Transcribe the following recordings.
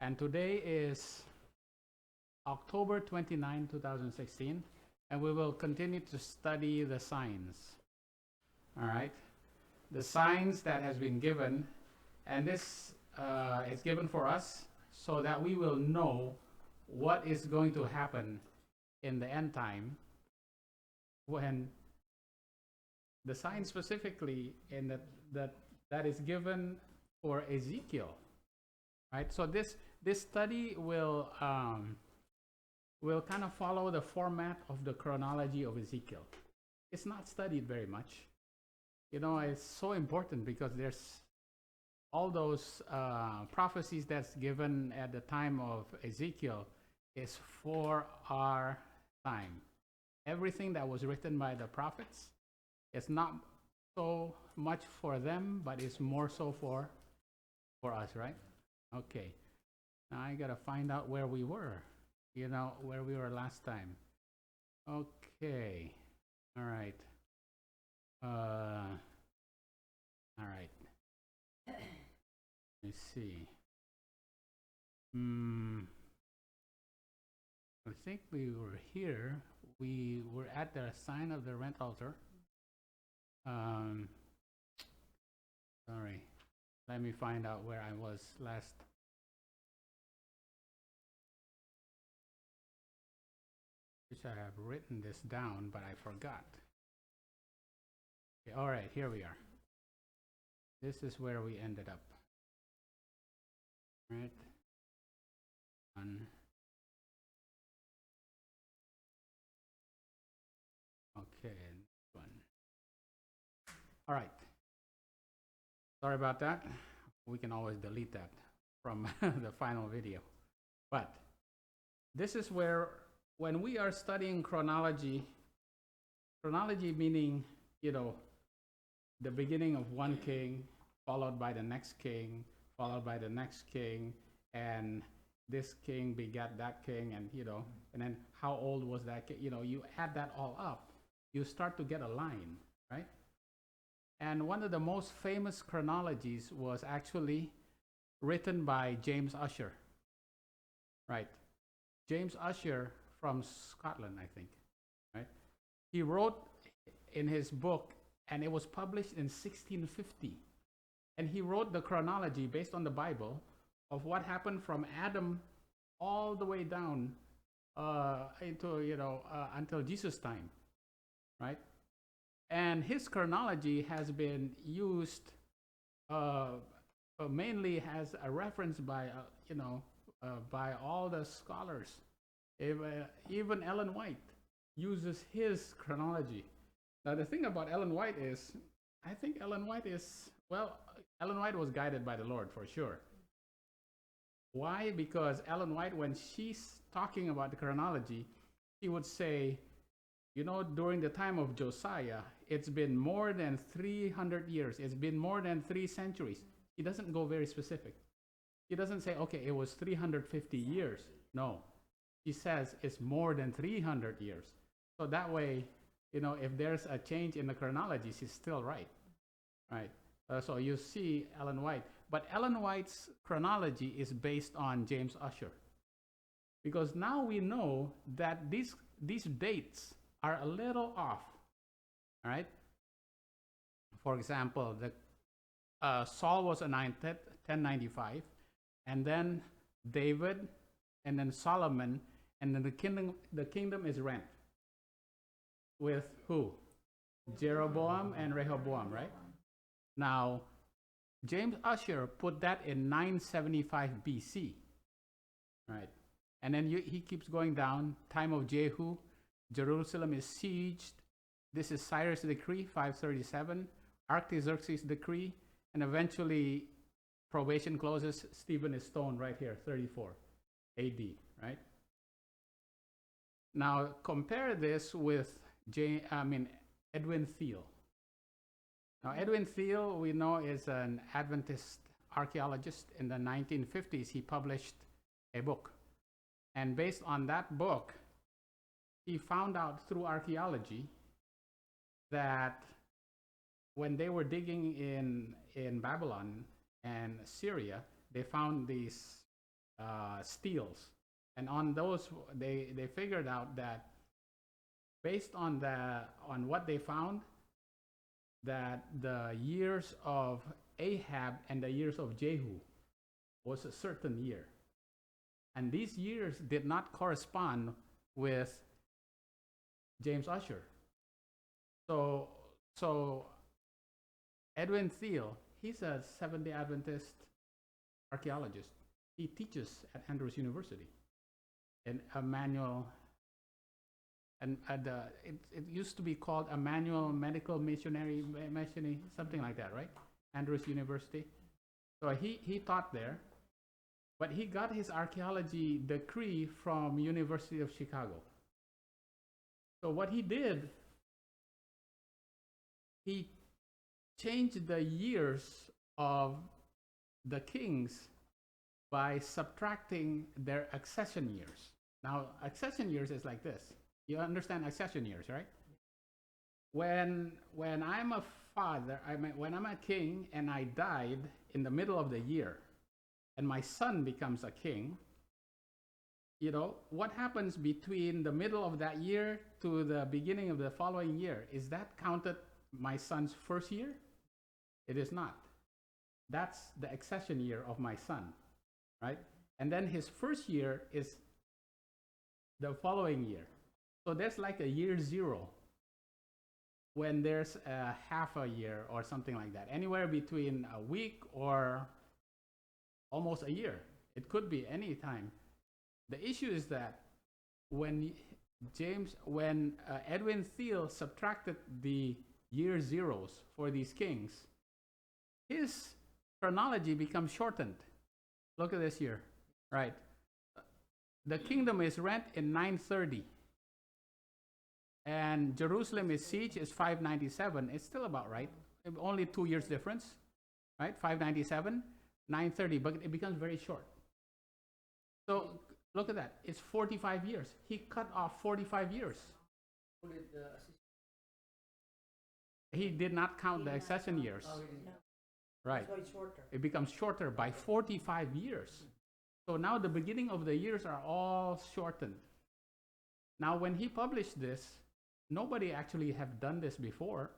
And today is October 29, 2016, and we will continue to study the signs. All right? The signs that has been given, and this is given for us so that we will know what is going to happen in the end time when the sign specifically in that is given for Ezekiel, right? So this study will kind of follow the format of the chronology of Ezekiel. It's not studied very much. You know, it's so important because there's all those prophecies that's given at the time of Ezekiel is for our time. Everything that was written by the prophets, it's not so much for them, but it's more so for us, right? Okay. Now I gotta find out where we were. You know, where we were last time. Okay. All right. All right. Let's see. I think we were here. We were at the sign of the rent altar. Sorry. Let me find out where I was last. Wish I have written this down, but I forgot. Okay, all right, here we are. This is where we ended up. Right. Okay, next one. All right. Sorry about that. We can always delete that from the final video. But this is where, when we are studying chronology meaning, you know, the beginning of one king, followed by the next king, followed by the next king, and this king begat that king, and you know, and then how old was that king? You know, you add that all up, you start to get a line, right? And one of the most famous chronologies was actually written by James Ussher, right? James Ussher from Scotland, I think, right? He wrote in his book, and it was published in 1650. And he wrote the chronology based on the Bible of what happened from Adam all the way down into, you know, until Jesus' time, right? And his chronology has been used mainly as a reference by, you know, by all the scholars. Even Ellen White uses his chronology. Now, the thing about Ellen White is, I think Ellen White is, well, Ellen White was guided by the Lord for sure. Why? Because Ellen White, when she's talking about the chronology, she would say, you know, during the time of Josiah, it's been more than 300 years. It's been more than 3 centuries. She doesn't go very specific. She doesn't say, okay, it was 350 years. No. She says it's more than 300 years. So that way, you know, if there's a change in the chronology, she's still right. Right. So you see Ellen White. But Ellen White's chronology is based on James Ussher. Because now we know that these dates are a little off. All right. For example, Saul was anointed 1095, and then David, and then Solomon, and then the kingdom is rent. With who? Jeroboam and Rehoboam, right? Now, James Ussher put that in 975 BC, right? And then he keeps going down. Time of Jehu, Jerusalem is sieged. This is Cyrus' decree, 537. Artaxerxes' decree, and eventually probation closes. Stephen is stoned right here, 34 AD, right? Now compare this with Edwin Thiel. Now Edwin Thiel, we know, is an Adventist archaeologist. In the 1950s, he published a book. And based on that book, he found out through archaeology that when they were digging in Babylon and Syria, they found these steels, and on those they figured out that based on what they found, that the years of Ahab and the years of Jehu was a certain year, and these years did not correspond with James Ussher. So Edwin Thiel, he's a Seventh-day Adventist archaeologist. He teaches at Andrews University in Emmanuel, and it used to be called Emmanuel Medical Missionary, something like that, right? Andrews University. So he taught there, but he got his archaeology degree from University of Chicago. So what he did, he changed the years of the kings by subtracting their accession years. Now, accession years is like this. You understand accession years, right? When I'm a father, when I'm a king and I died in the middle of the year, and my son becomes a king, you know, what happens between the middle of that year to the beginning of the following year? Is that counted my son's first year? It is not. That's the accession year of my son, right? And then his first year is the following year. So there's like a year zero when there's a half a year or something like that, anywhere between a week or almost a year. It could be any time. The issue is that when Edwin Thiel subtracted the year zeros for these kings, his chronology becomes shortened. Look at this here, right? The kingdom is rent in 930, and Jerusalem is siege is 597. It's still about right. Only 2 years difference, right? 597, 930, but it becomes very short. So look at that. It's 45 years. He cut off 45 years. He did not count the accession years. Right. It becomes shorter by 45 years. So now the beginning of the years are all shortened. Now when he published this, nobody actually have done this before,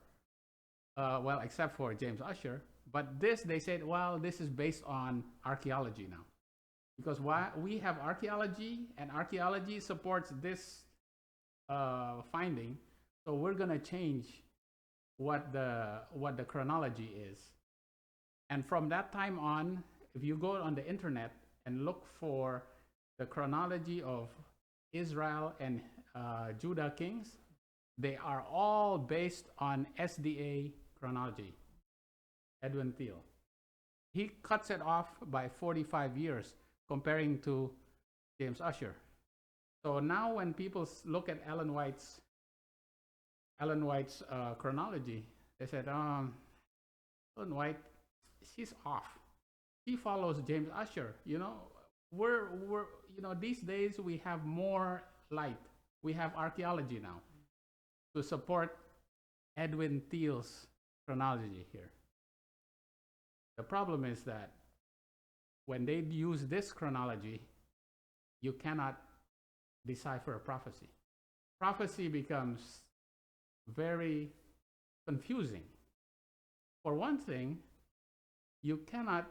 well, except for James Ussher. But this, they said, well, this is based on archaeology now. Because we have archaeology, and archaeology supports this finding. So we're going to change what the chronology is. And from that time on, if you go on the internet and look for the chronology of Israel and Judah kings, they are all based on SDA chronology. Edwin Thiel. He cuts it off by 45 years comparing to James Ussher. So now when people look at Ellen White's chronology, they said, Ellen White, she's off. She follows James Ussher. You know, we're these days we have more light. We have archaeology now to support Edwin Thiel's chronology here. The problem is that when they use this chronology, you cannot decipher a prophecy. Prophecy becomes very confusing. For one thing, you cannot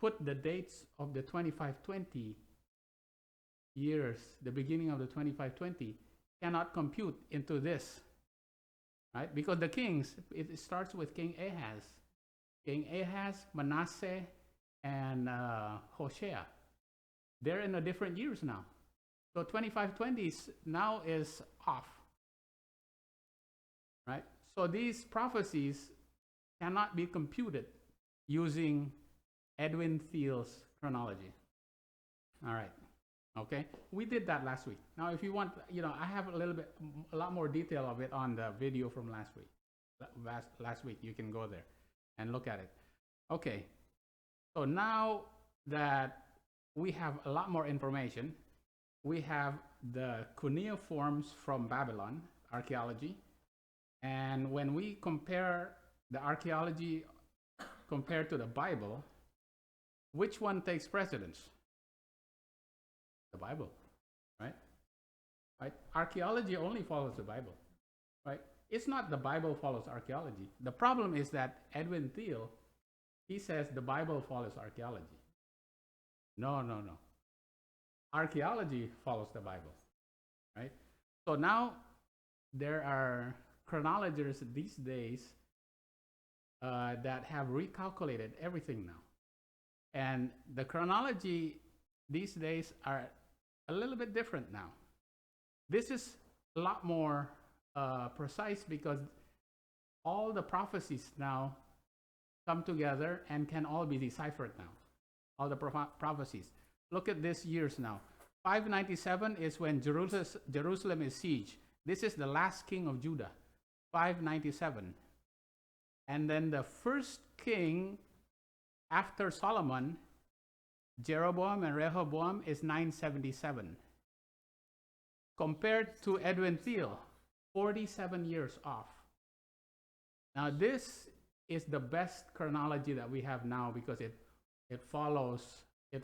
put the dates of the 2520 years, the beginning of the 2520, cannot compute into this, right? Because the kings, it starts with King Ahaz. King Ahaz, Manasseh, and Hoshea. They're in a different years now. So 2520 now is off, right? So these prophecies cannot be computed using Edwin Thiel's chronology. All right. Okay. We did that last week. Now, if you want, I have a lot more detail of it on the video from last week. Last week, you can go there and look at it. Okay. So now that we have a lot more information, we have the cuneiforms from Babylon, archaeology. And when we compare the archaeology compared to the Bible, which one takes precedence? The Bible, right? Right? Archaeology only follows the Bible, right? It's not the Bible follows archaeology. The problem is that Edwin Thiel, he says the Bible follows archaeology. No, no, no. Archaeology follows the Bible, right? So now there are chronologers these days that have recalculated everything now. And the chronology these days are a little bit different now. This is a lot more precise because all the prophecies now come together and can all be deciphered now. All the prophecies. Look at these years now. 597 is when Jerusalem is sieged. This is the last king of Judah. 597. And then the first king after Solomon, Jeroboam and Rehoboam, is 977. Compared to Edwin Thiel, 47 years off. Now this is the best chronology that we have now because it follows that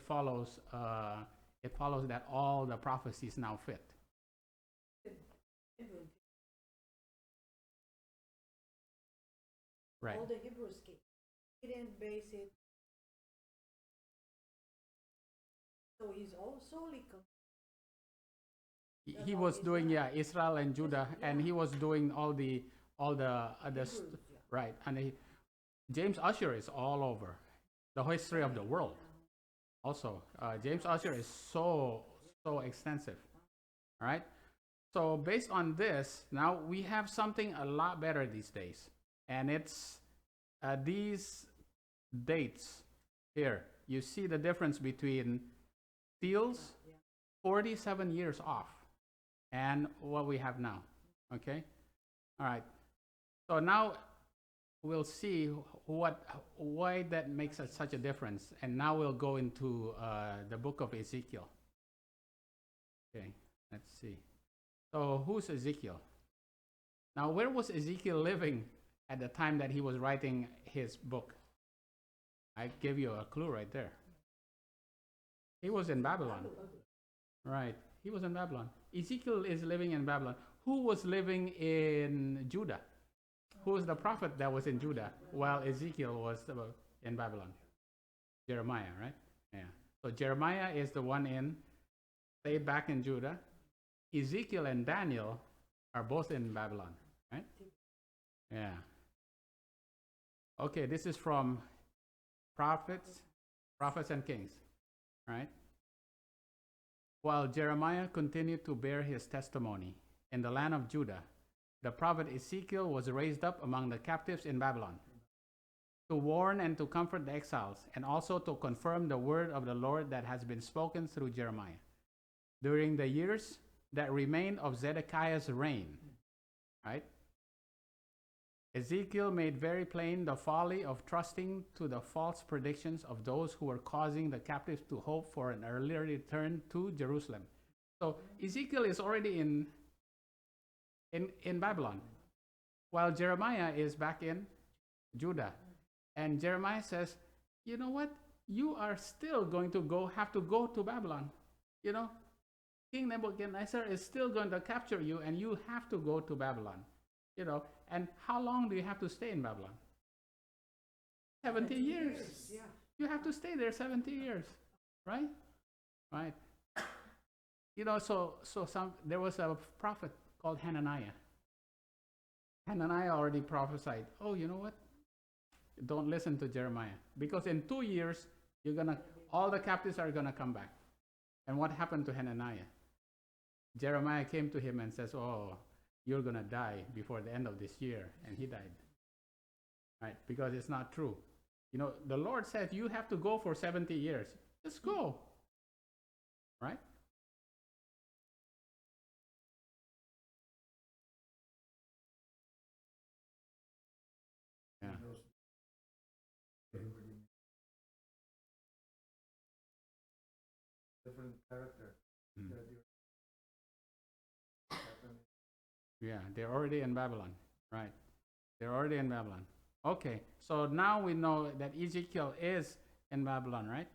all the prophecies now fit. Right. All the Hebrews came. He didn't base it. So he's also like he was doing Israel and Judah, and he was doing all the Hebrews, right. And James Ussher is all over the history of the world. Also, James Ussher is so extensive. All right. So based on this, now we have something a lot better these days, and it's these dates here. You see the difference between Thiel's 47 years off and what we have now. Okay. All right. So now we'll see why that makes such a difference, and now we'll go into the book of Ezekiel. Okay, let's see. So who's Ezekiel? Now, where was Ezekiel living at the time that he was writing his book? I gave you a clue right there. He was in Babylon. Right, he was in Babylon. Ezekiel is living in Babylon. Who was living in Judah? Who was the prophet that was in Judah while Ezekiel was in Babylon? Jeremiah, right? Yeah. So Jeremiah is the one stayed back in Judah. Ezekiel and Daniel are both in Babylon, right? Yeah. Okay, this is from Prophets and Kings, right? While Jeremiah continued to bear his testimony in the land of Judah, the prophet Ezekiel was raised up among the captives in Babylon to warn and to comfort the exiles, and also to confirm the word of the Lord that has been spoken through Jeremiah during the years that remained of Zedekiah's reign. Right? Ezekiel made very plain the folly of trusting to the false predictions of those who were causing the captives to hope for an earlier return to Jerusalem. So Ezekiel is already in Babylon, while Jeremiah is back in Judah. And Jeremiah says, you know what? You are still going to have to go to Babylon. You know, King Nebuchadnezzar is still going to capture you, and you have to go to Babylon. You know, and how long do you have to stay in Babylon? 70 years. Yeah. You have to stay there 70 years, right? Right. You know, so there was a prophet called Hananiah. Hananiah already prophesied, oh, you know what? Don't listen to Jeremiah, because in 2 years, all the captives are gonna come back. And what happened to Hananiah? Jeremiah came to him and says, oh, you're gonna die before the end of this year. And he died, right? Because it's not true. You know, the Lord said you have to go for 70 years. Just go, right? Yeah. Different character. Mm. Yeah, they're already in Babylon, right? They're already in Babylon. Okay, so now we know that Ezekiel is in Babylon, right?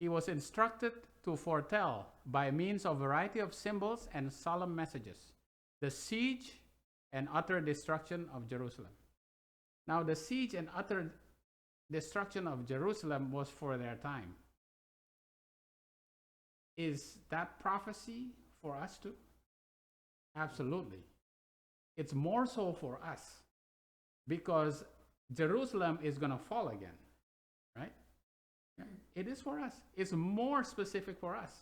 He was instructed to foretell by means of a variety of symbols and solemn messages the siege and utter destruction of Jerusalem. Now, the siege and utter destruction of Jerusalem was for their time. Is that prophecy for us too? Absolutely. It's more so for us because Jerusalem is going to fall again, right? It is for us. It's more specific for us.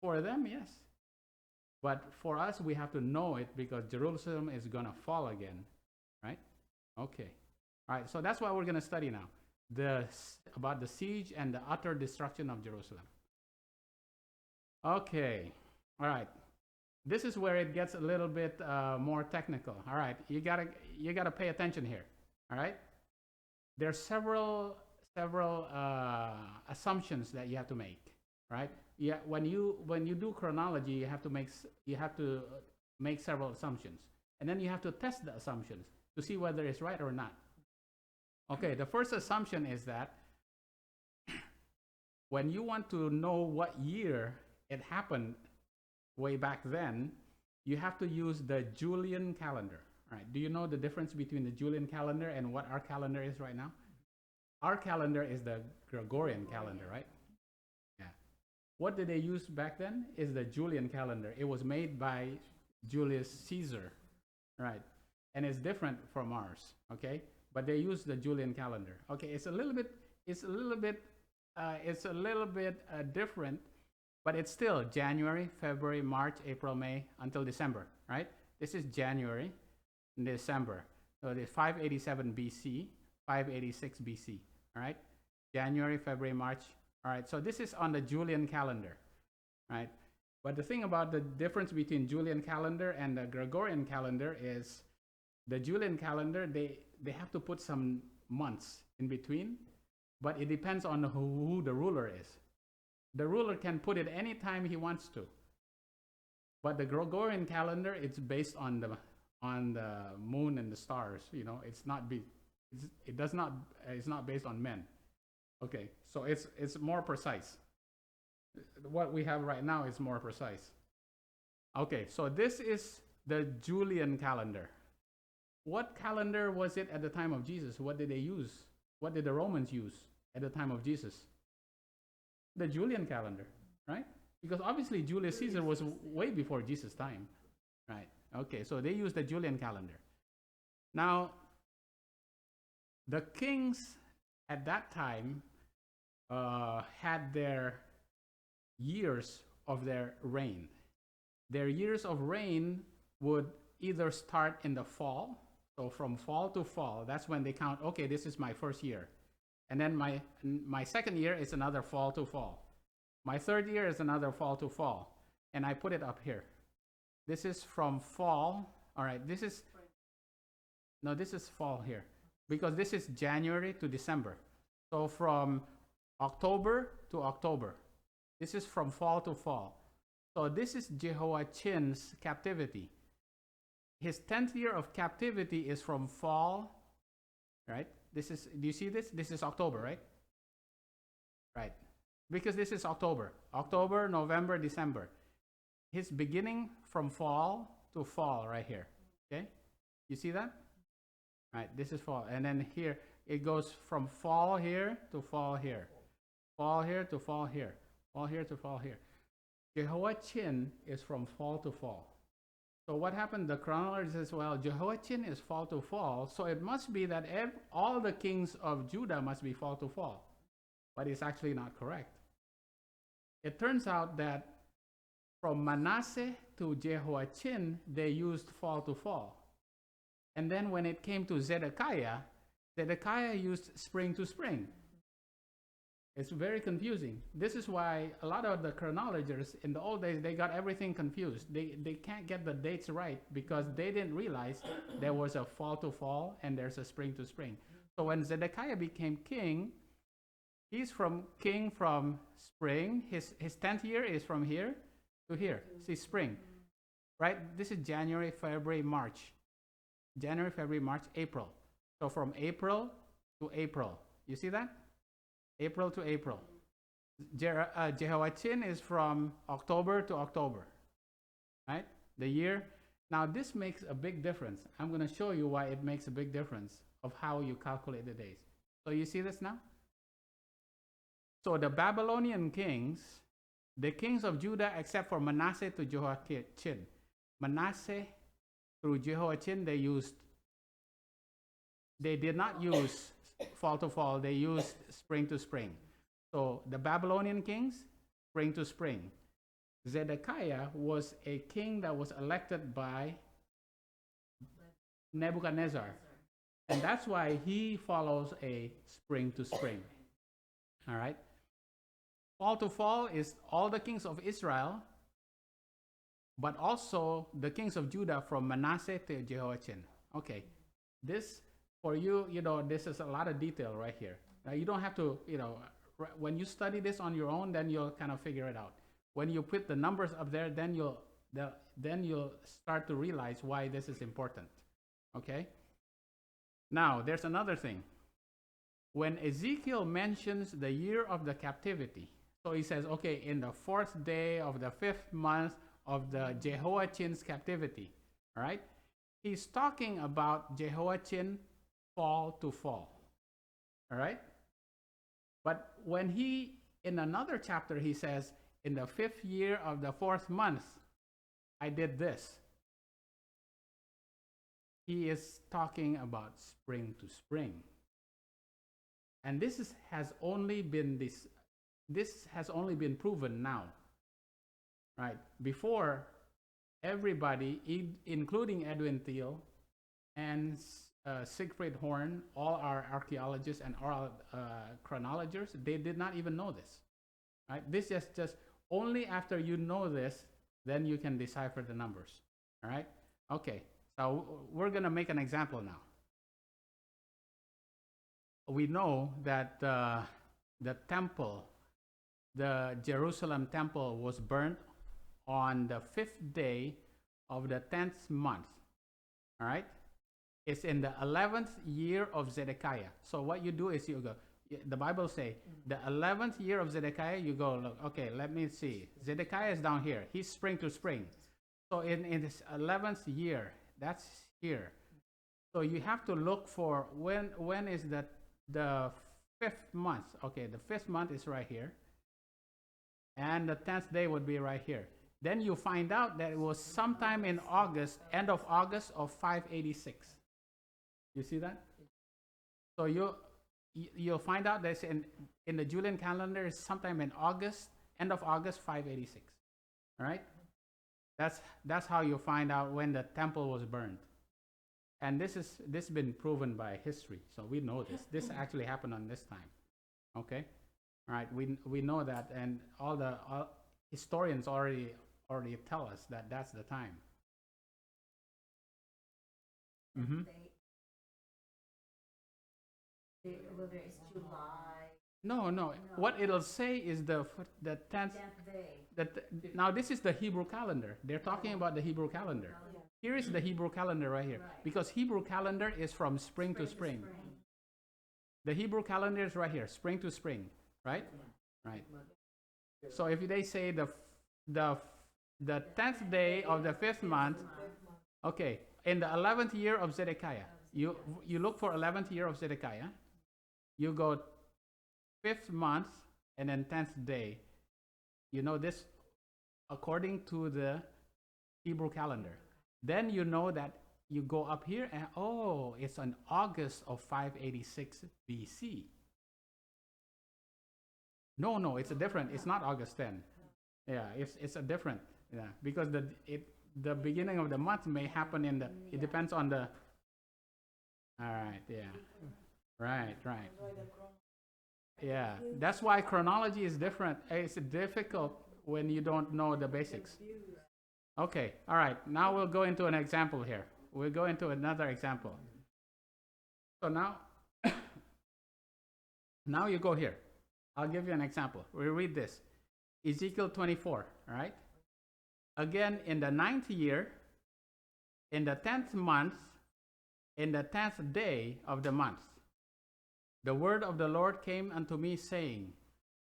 For them, yes. But for us, we have to know it because Jerusalem is going to fall again, right? Okay. All right, so that's what we're going to study now. About the siege and the utter destruction of Jerusalem. Okay. All right. This is where it gets a little bit more technical. All right. You gotta pay attention here. All right. There's several assumptions that you have to make, right? Yeah, when you do chronology, you have to make several assumptions, and then you have to test the assumptions to see whether it's right or not. Okay, the first assumption is that when you want to know what year it happened way back then, you have to use the Julian calendar. All right, do you know the difference between the Julian calendar and what our calendar is right now? Our calendar is the Gregorian calendar, right? Yeah. What did they use back then is the Julian calendar. It was made by Julius Caesar, right? And it's different from ours, okay? But they use the Julian calendar. Okay, it's a little bit different, but it's still January, February, March, April, May until December, right? This is January and December. So it's 587 BC, 586 BC. All right, January, February, March. All right, so this is on the Julian calendar, right? But the thing about the difference between Julian calendar and the Gregorian calendar is the Julian calendar, they have to put some months in between, but it depends on who the ruler is. The ruler can put it anytime he wants to. But the Gregorian calendar, it's based on the moon and the stars. You know, it's not based on men. Okay, so it's more precise. What we have right now is more precise. Okay, so this is the Julian calendar. What calendar was it at the time of Jesus? What did they use? What did the Romans use at the time of Jesus? The Julian calendar, right? Because obviously Julius Caesar was way before Jesus' time, right? Okay, so they used the Julian calendar. Now, the kings at that time had their years of their reign. Their years of reign would either start in the fall, so from fall to fall, that's when they count, okay, this is my first year. And then my second year is another fall to fall. My third year is another fall to fall. And I put it up here. This is from fall. All right, this is fall here. Because this is January to December. So from October to October. This is from fall to fall. So this is Jehoiachin's captivity. His 10th year of captivity is from fall, right? Do you see this? This is October, right? Right. Because this is October, November, December. His beginning from fall to fall right here. Okay? You see that? Right, this is fall. And then here, it goes from fall here to fall here. Fall here to fall here. Fall here to fall here. Jehoiachin is from fall to fall. So what happened? The chronology says, well, Jehoiachin is fall to fall, so it must be that all the kings of Judah must be fall to fall. But it's actually not correct. It turns out that from Manasseh to Jehoiachin, they used fall to fall. And then when it came to Zedekiah used spring to spring. It's very confusing. This is why a lot of the chronologers in the old days, they got everything confused. They can't get the dates right because they didn't realize there was a fall to fall and there's a spring to spring. So when Zedekiah became king, he's king from spring. His 10th year is from here to here. See, spring, right? This is January, February, March. January, February, March, April. So from April to April. You see that? April to April. Jehoiachin is from October to October, right? The year. Now this makes a big difference. I'm going to show you why it makes a big difference of how you calculate the days. So you see this now? So the Babylonian kings, the kings of Judah, except for Manasseh to Jehoiachin. Manasseh through Jehoiachin, they did not use fall to fall, they used spring to spring. So the Babylonian kings, spring to spring. Zedekiah was a king that was elected by Nebuchadnezzar. And that's why he follows a spring to spring. All right? Fall to fall is all the kings of Israel, but also the kings of Judah from Manasseh to Jehoiachin. Okay, this for you, this is a lot of detail right here. Now, you don't have to, when you study this on your own, then you'll kind of figure it out. When you put the numbers up there, then you'll start to realize why this is important. Okay? Now, there's another thing. When Ezekiel mentions the year of the captivity, so he says, okay, in the 4th day of the 5th month of the Jehoiachin's captivity, all right? He's talking about Jehoiachin fall to fall, all right? But when in another chapter, he says, in the 5th year of the 4th month, I did this. He is talking about spring to spring. And this has only been proven now, right? Before, everybody, including Edwin Thiel and Siegfried Horn, all our archaeologists and all chronologists, they did not even know this, right? This is just only after you know this, then you can decipher the numbers, all right? Okay, so we're going to make an example now. We know that the temple, the Jerusalem temple, was burnt on the 5th day of the 10th month. All right? It's in the 11th year of Zedekiah. So what you do is you go, the Bible say, the 11th year of Zedekiah, you go, look, okay, let me see. Zedekiah is down here. He's spring to spring. So in this 11th year, that's here. So you have to look for when is the 5th month. Okay, the 5th month is right here. And the 10th day would be right here. Then you find out that it was sometime in August, end of August of 586. You see that? So you'll find out that in the Julian calendar is sometime in August, end of August 586. All right? That's how you find out when the temple was burned. And this has been proven by history. So we know this. This actually happened on this time. Okay? All right, we know that, and all historians already tell us that that's the time. Mm-hmm. Whether it's July. No. What it'll say is the 10th day. Now this is the Hebrew calendar. They're talking about the Hebrew calendar. Here is the Hebrew calendar right here, because Hebrew calendar is from spring to spring. The Hebrew calendar is right here, spring to spring. Right? Right. So if they say the 10th day of the 5th month, okay, in the 11th year of Zedekiah, you look for 11th year of Zedekiah, you go 5th month and then 10th day. You know this according to the Hebrew calendar. Then you know that you go up here and it's on August of 586 BC. No, it's a different. It's not August 10. Yeah, it's a different. Yeah, because the beginning of the month may happen it depends on the. All right. Yeah. Right. Yeah, that's why chronology is different. It's difficult when you don't know the basics. Okay. All right. Now we'll go into an example here. We'll go into another example. So now you go here. I'll give you an example. We read this. Ezekiel 24, all right? Again, in the 9th year, in the 10th month, in the 10th day of the month, the word of the Lord came unto me, saying,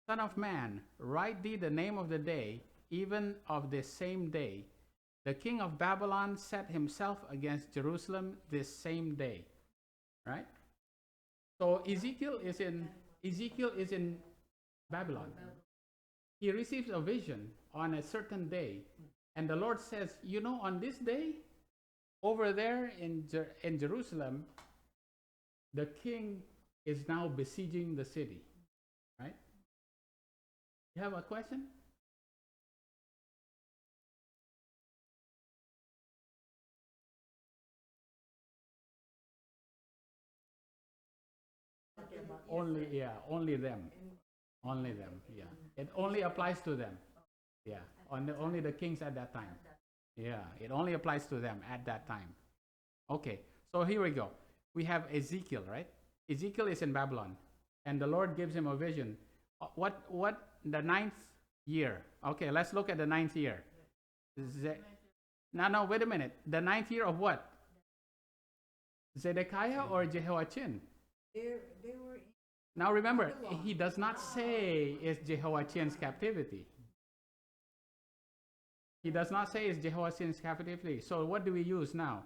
Son of man, write thee the name of the day, even of this same day. The king of Babylon set himself against Jerusalem this same day. Right? So Ezekiel is in Babylon. He receives a vision on a certain day, and the Lord says, you know, on this day, over there in Jerusalem, the king is now besieging the city. Right? You have a question? Only them. Only them, yeah. It only applies to them. Yeah, only the kings at that time. Yeah, it only applies to them at that time. Okay, so here we go. We have Ezekiel, right? Ezekiel is in Babylon, and the Lord gives him a vision. What the ninth year? Okay, let's look at the ninth year. No, wait a minute. The ninth year of what? Zedekiah or Jehoiachin? They were Now remember, he does not say it's Jehoiachin's captivity. He does not say it's Jehoiachin's captivity. So what do we use now?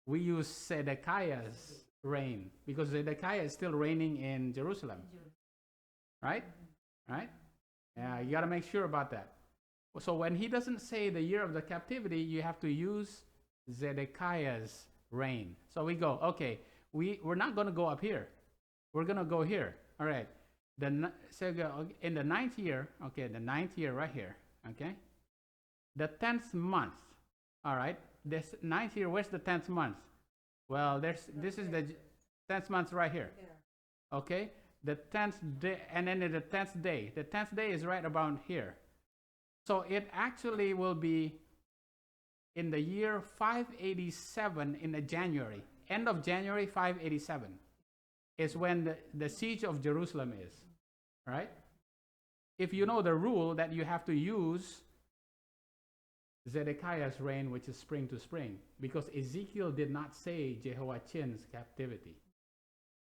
We use Zedekiah's reign, because Zedekiah is still reigning in Jerusalem. Right? Right? Yeah, you got to make sure about that. So when he doesn't say the year of the captivity, you have to use Zedekiah's reign. So we go, okay, we're not going to go up here. We're going to go here. All right. So in the ninth year, okay, the ninth year right here, okay? The 10th month, all right? This ninth year, where's the 10th month? Well, this is the 10th month right here, okay? The 10th day, and then the 10th day. The 10th day is right about here. So it actually will be in the year 587 in the January. End of January 587 is when the siege of Jerusalem is, right? If you know the rule that you have to use Zedekiah's reign, which is spring to spring, because Ezekiel did not say Jehoiachin's captivity.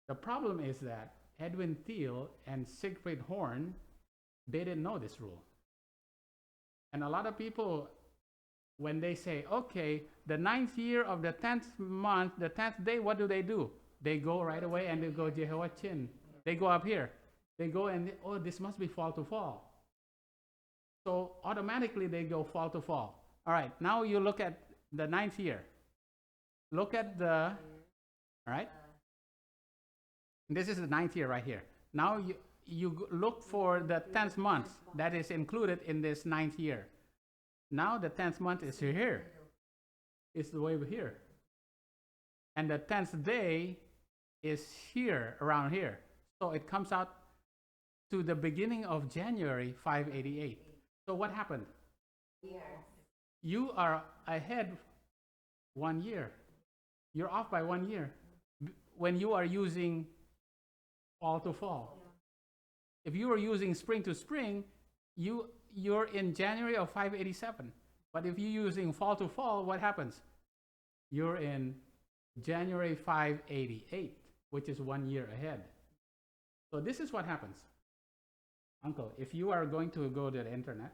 The problem is that Edwin Thiel and Siegfried Horn, they didn't know this rule. And a lot of people, when they say, okay, the ninth year of the 10th month, the 10th day, what do? They go right away and they go Jehoiachin. They go up here. They go and, oh, this must be fall to fall. So automatically they go fall to fall. All right, now you look at the ninth year. Look at all right? This is the ninth year right here. Now you look for the 10th month that is included in this ninth year. Now the 10th month is here. It's the way over here. And the 10th day is here, around here. So it comes out to the beginning of January 588. So what happened? You are ahead 1 year. You're off by 1 year when you are using fall to fall. If you are using spring to spring, you're in January of 587. But if you're using fall to fall, what happens? You're in January 588, which is 1 year ahead. So this is what happens. Uncle, if you are going to go to the internet,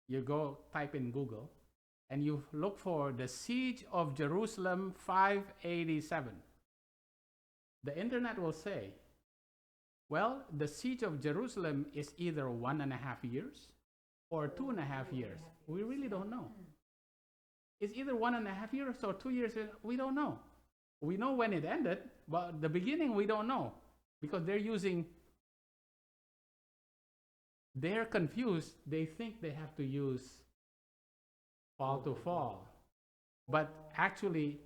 you go type in Google, and you look for the siege of Jerusalem 587. The internet will say, well, the siege of Jerusalem is either 1.5 years or 2.5 years. We really don't know. It's either 1.5 years or 2 years. We don't know. We know when it ended, but the beginning we don't know, because they're confused. They think they have to use fall to fall, but actually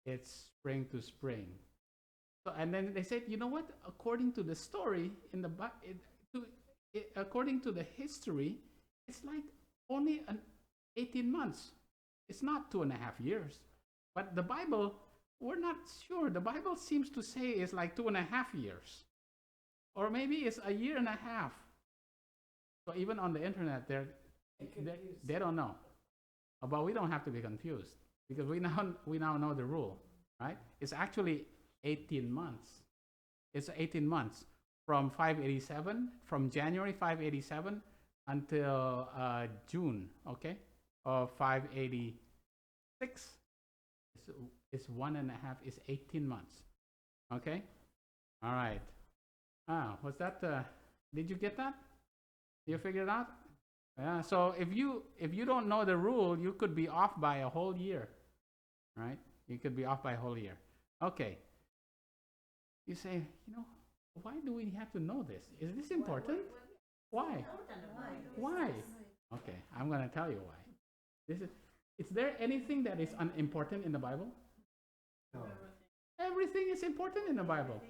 it's spring to spring. So, and then they said, you know what? According to the story in the according to the history, it's like only 18 months. It's not 2.5 years. But the Bible, we're not sure. The Bible seems to say it's like 2.5 years, or maybe it's 1.5 years. So even on the internet, they don't know. But we don't have to be confused, because we now know the rule, right? It's actually 18 months. It's 18 months. from 587, from January 587 until June, okay, of 586. It's 1.5, it's 18 months, okay? All right. Was that, did you get that? You figured it out? Yeah, so if you don't know the rule, you could be off by a whole year, right? You could be off by a whole year. Okay. You say, why do we have to know this? Is this important? Why? Why? Okay, I'm going to tell you why. Is there anything that is unimportant in the Bible? No. Everything is important in the Bible.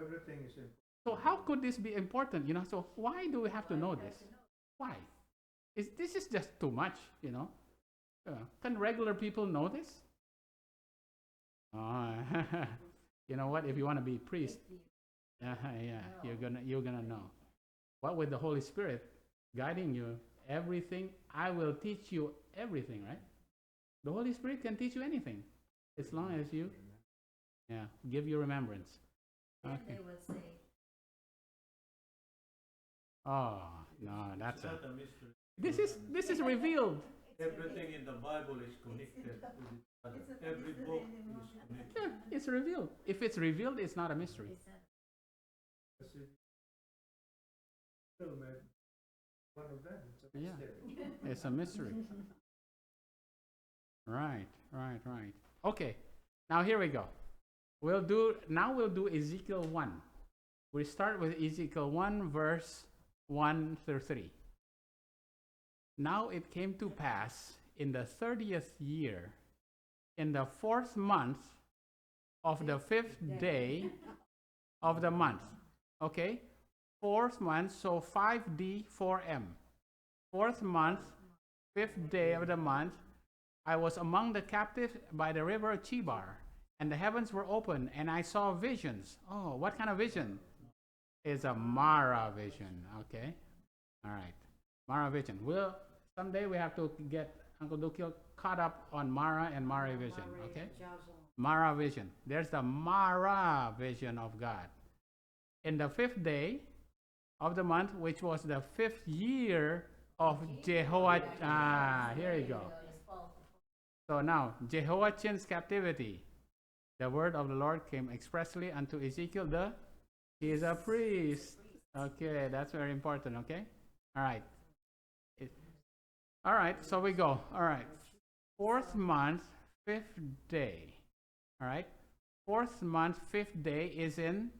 Everything is important. So how could this be important? So why do we have to know this? Why? This is just too much, Can regular people know this? You know what? If you want to be priest, yeah, you're gonna know. What with the Holy Spirit guiding you, everything, I will teach you everything, right? The Holy Spirit can teach you anything, as long as you, give you remembrance. Then they would say, Oh no, that's Not a mystery. this is revealed. Everything in the Bible is connected with each other. Every book is connected. Yeah, it's revealed. If it's revealed, it's not a mystery. That's it. Still, man, one of them. It's a Yeah. mystery. It's a mystery. Right. Okay, now here we go. We'll do Ezekiel 1. We start with Ezekiel 1, verse 1 through 3. Now it came to pass in the 30th year, in the 4th month of the 5th day of the month. Okay? 4th month, so 5D, 4M. 4th month, 5th day of the month, I was among the captives by the river Chebar, and the heavens were open, and I saw visions. Oh, what kind of vision? It's a Mara vision, okay? All right, Mara vision. Someday we have to get Uncle Dukil caught up on Mara and Mara vision, okay? Mara vision. There's the Mara vision of God. In the 5th day of the month, which was the 5th year of Jehoiachin. Here you go. So now, Jehoiachin's captivity. The word of the Lord came expressly unto Ezekiel, he is a priest. Okay, that's very important, okay? All right. All right, so we go. All right. 4th month, 5th day. All right. 4th month, 5th day is in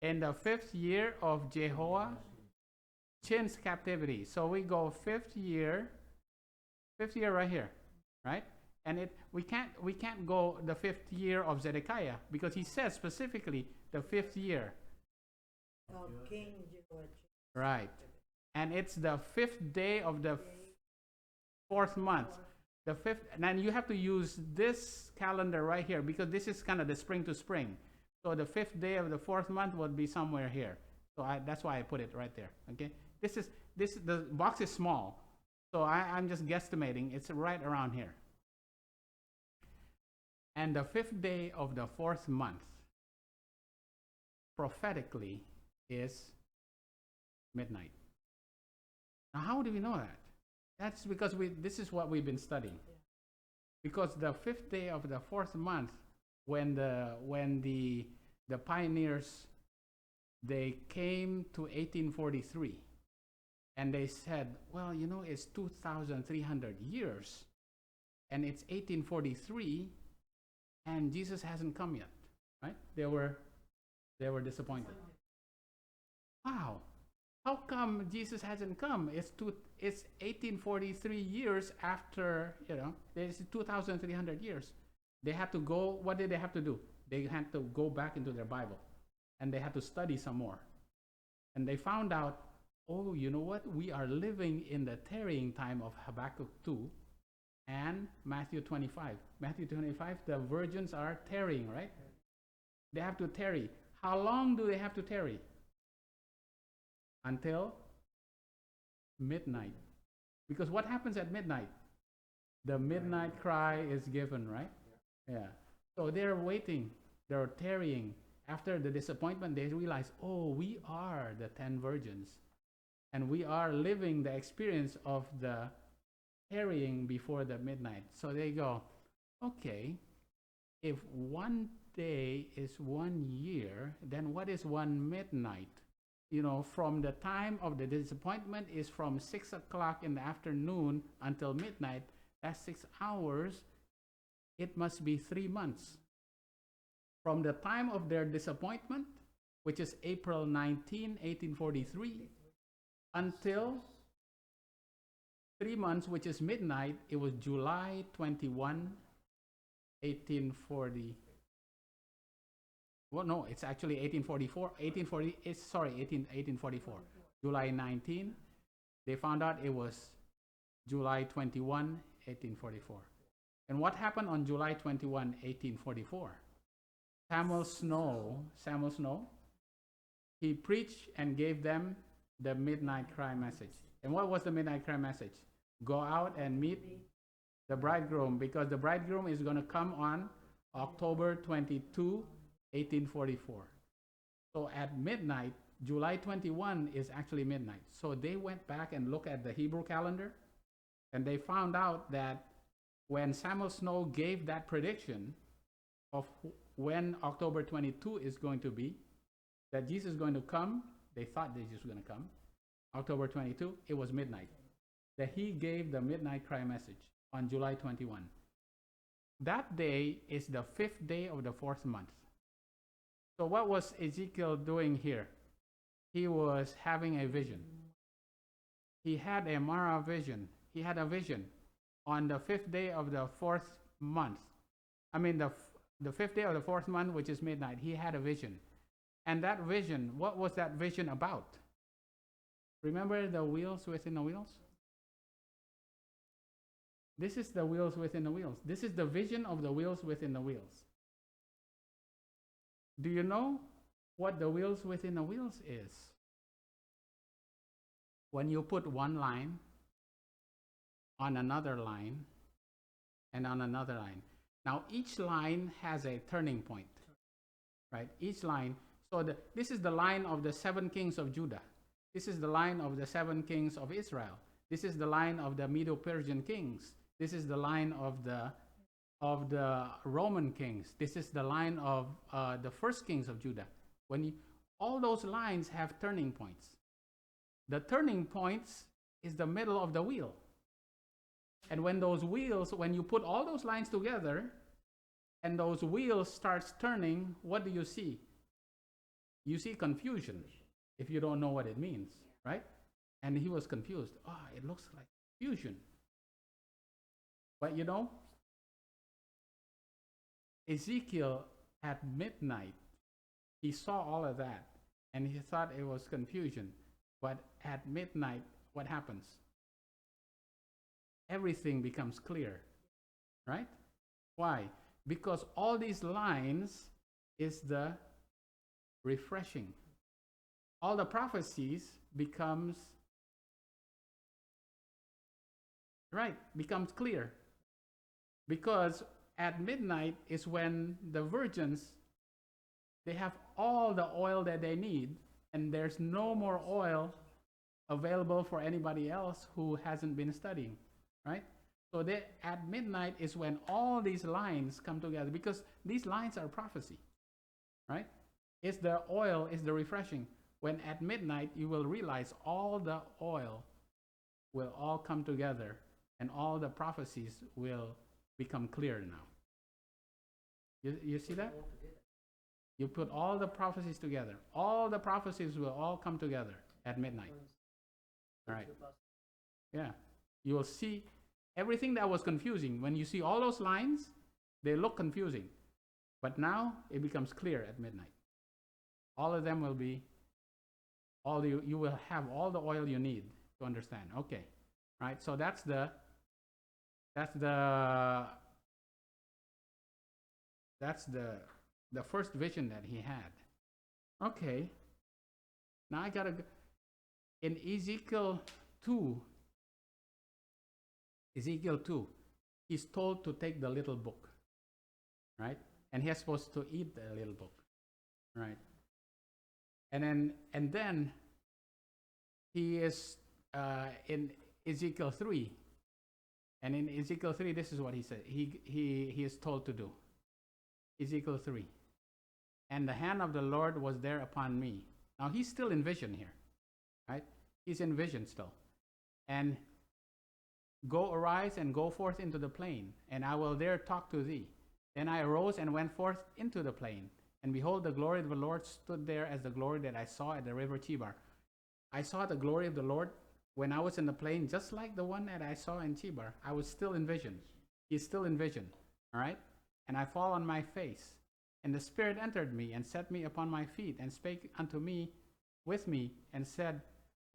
the 5th year of Jehoiachin's captivity. So we go 5th year right here, right? And we can't go the 5th year of Zedekiah, because he says specifically the 5th year. Of King Jehoiachin. Right. And it's the 5th day of the 4th month. The 5th, and then you have to use this calendar right here, because this is kind of the spring to spring. So the 5th day of the 4th month would be somewhere here. So that's why I put it right there. Okay. The box is small, so I'm just guesstimating. It's right around here. And the 5th day of the 4th month, prophetically, is midnight. Now, how do we know that? That's because this is what we've been studying. Because the 5th day of the 4th month, when the pioneers, they came to 1843, and they said, well, it's 2,300 years, and it's 1843, and Jesus hasn't come yet, right? They were disappointed. Wow, how come Jesus hasn't come? It's 1843 years after, it's 2,300 years. They had to go. What did they have to do? They had to go back into their Bible, and they had to study some more. And they found out, oh, you know what? We are living in the tarrying time of Habakkuk 2 and Matthew 25. Matthew 25, the virgins are tarrying, right? They have to tarry. How long do they have to tarry? Until midnight. Because what happens at midnight? The midnight cry is given, right? Yeah. So they're waiting, they're tarrying, after the disappointment, they realize, oh, we are the 10 virgins, and we are living the experience of the tarrying before the midnight. So they go, okay, if one day is 1 year, then what is one midnight? From the time of the disappointment is from 6 o'clock in the afternoon until midnight. That's 6 hours. It must be 3 months. From the time of their disappointment, which is April 19, 1843, until 3 months, which is midnight, it was July 21, 1840. Well, no, it's actually 1844. 1844. July 19. They found out it was July 21, 1844. And what happened on July 21, 1844? Samuel Snow, he preached and gave them the midnight cry message. And what was the midnight cry message? Go out and meet the bridegroom, because the bridegroom is going to come on October 22, 1844. So at midnight, July 21 is actually midnight. So they went back and looked at the Hebrew calendar, and they found out that when Samuel Snow gave that prediction of when October 22 is going to be, that Jesus is going to come, they thought that Jesus was going to come, October 22, it was midnight. That he gave the midnight cry message on July 21. That day is the 5th day of the 4th month. So what was Ezekiel doing here? He was having a vision. He had a Mara vision. He had a vision on the 5th day of the 4th month. I mean the 5th day of the 4th month, which is midnight. He had a vision. And that vision, what was that vision about? Remember the wheels within the wheels? This is the wheels within the wheels. This is the vision of the wheels within the wheels. Do you know what the wheels within the wheels is? When you put one line on another line and on another line. Now each line has a turning point, right? Each line. So this is the line of the 7 kings of Judah. This is the line of the 7 kings of Israel. This is the line of the Medo-Persian kings. This is the line of the Roman kings. This is the line of the first kings of Judah. All those lines have turning points. The turning points is the middle of the wheel. And when you put all those lines together and those wheels starts turning, what do you see? You see confusion if you don't know what it means, right? And he was confused. It looks like confusion. But Ezekiel at midnight, he saw all of that and he thought it was confusion. But at midnight, what happens? Everything becomes clear, right? Why? Because all these lines is the refreshing. All the prophecies becomes clear. Because at midnight is when the virgins, they have all the oil that they need, and there's no more oil available for anybody else who hasn't been studying, right? So at midnight is when all these lines come together, because these lines are prophecy, right? It's the oil, it's the refreshing. When at midnight you will realize all the oil will all come together and all the prophecies will become clear now. You see that? You put all the prophecies together. All the prophecies will all come together at midnight. All right. Yeah. You will see everything that was confusing. When you see all those lines, they look confusing. But now it becomes clear at midnight. All of them will be, you will have all the oil you need to understand. Okay. Right? So that's the first vision that he had. Okay. Now I gotta go. In Ezekiel 2, he's told to take the little book, right? And he's supposed to eat the little book, right? And then he is in Ezekiel 3. And in Ezekiel 3, this is what he said. He is told to do. Ezekiel 3. And the hand of the Lord was there upon me. Now he's still in vision here, right? He's in vision still. And go arise and go forth into the plain, and I will there talk to thee. Then I arose and went forth into the plain, and behold, the glory of the Lord stood there as the glory that I saw at the river Chebar. I saw the glory of the Lord when I was in the plain, just like the one that I saw in Chebar. I was still in vision. He's still in vision, all right? And I fall on my face. And the Spirit entered me and set me upon my feet and spake unto me with me and said,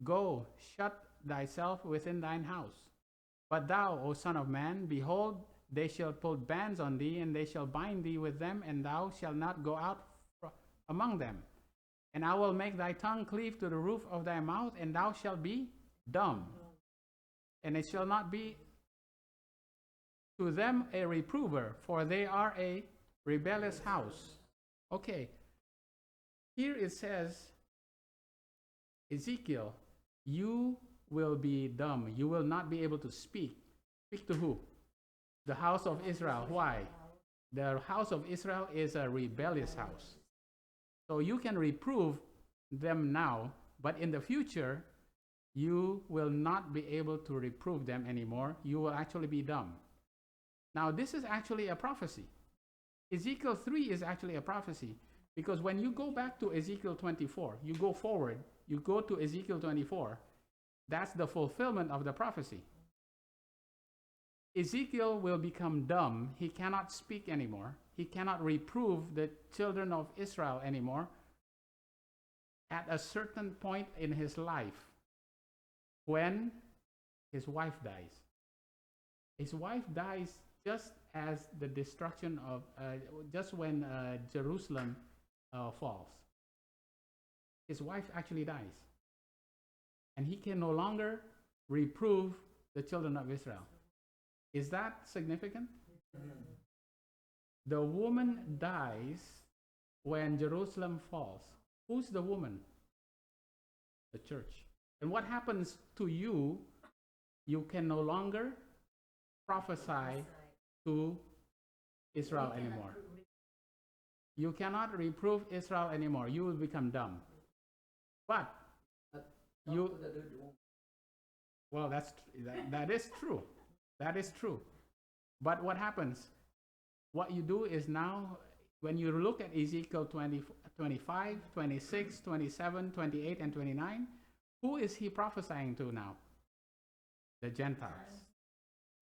Go, shut thyself within thine house. But thou, O son of man, behold, they shall put bands on thee, and they shall bind thee with them, and thou shalt not go out among them. And I will make thy tongue cleave to the roof of thy mouth, and thou shalt be dumb. And it shall not be to them a reprover, for they are a rebellious house. Okay. Here it says, Ezekiel, you will be dumb. You will not be able to speak. Speak to who? The house of Israel. Why? The house of Israel is a rebellious house. So you can reprove them now, but in the future, you will not be able to reprove them anymore. You will actually be dumb. Now, this is actually a prophecy. Ezekiel 3 is actually a prophecy, because when you go back to Ezekiel 24, you go forward, you go to Ezekiel 24, that's the fulfillment of the prophecy. Ezekiel will become dumb. He cannot speak anymore. He cannot reprove the children of Israel anymore at a certain point in his life when his wife dies. His wife dies just as the destruction of, just when Jerusalem falls. His wife actually dies. And he can no longer reprove the children of Israel. Is that significant? The woman dies when Jerusalem falls. Who's the woman? The church. And what happens to you? You can no longer prophesy to Israel anymore. You cannot reprove Israel anymore. You will become dumb. But you, well, that is true. That is true. But what happens? What you do is now, when you look at Ezekiel 20, 25, 26, 27, 28, and 29, who is he prophesying to now? The Gentiles.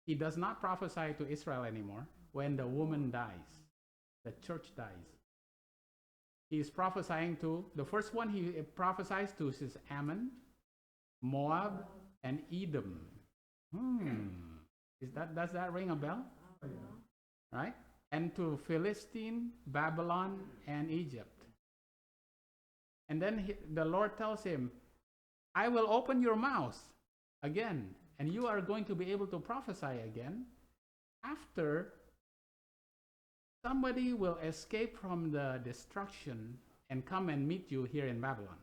He does not prophesy to Israel anymore when the woman dies. The church dies. He is prophesying to, the first one he prophesies to is Ammon, Moab, and Edom. Does that ring a bell? Right? And to Philistine, Babylon, and Egypt. And then the Lord tells him, I will open your mouth again, and you are going to be able to prophesy again after somebody will escape from the destruction and come and meet you here in Babylon.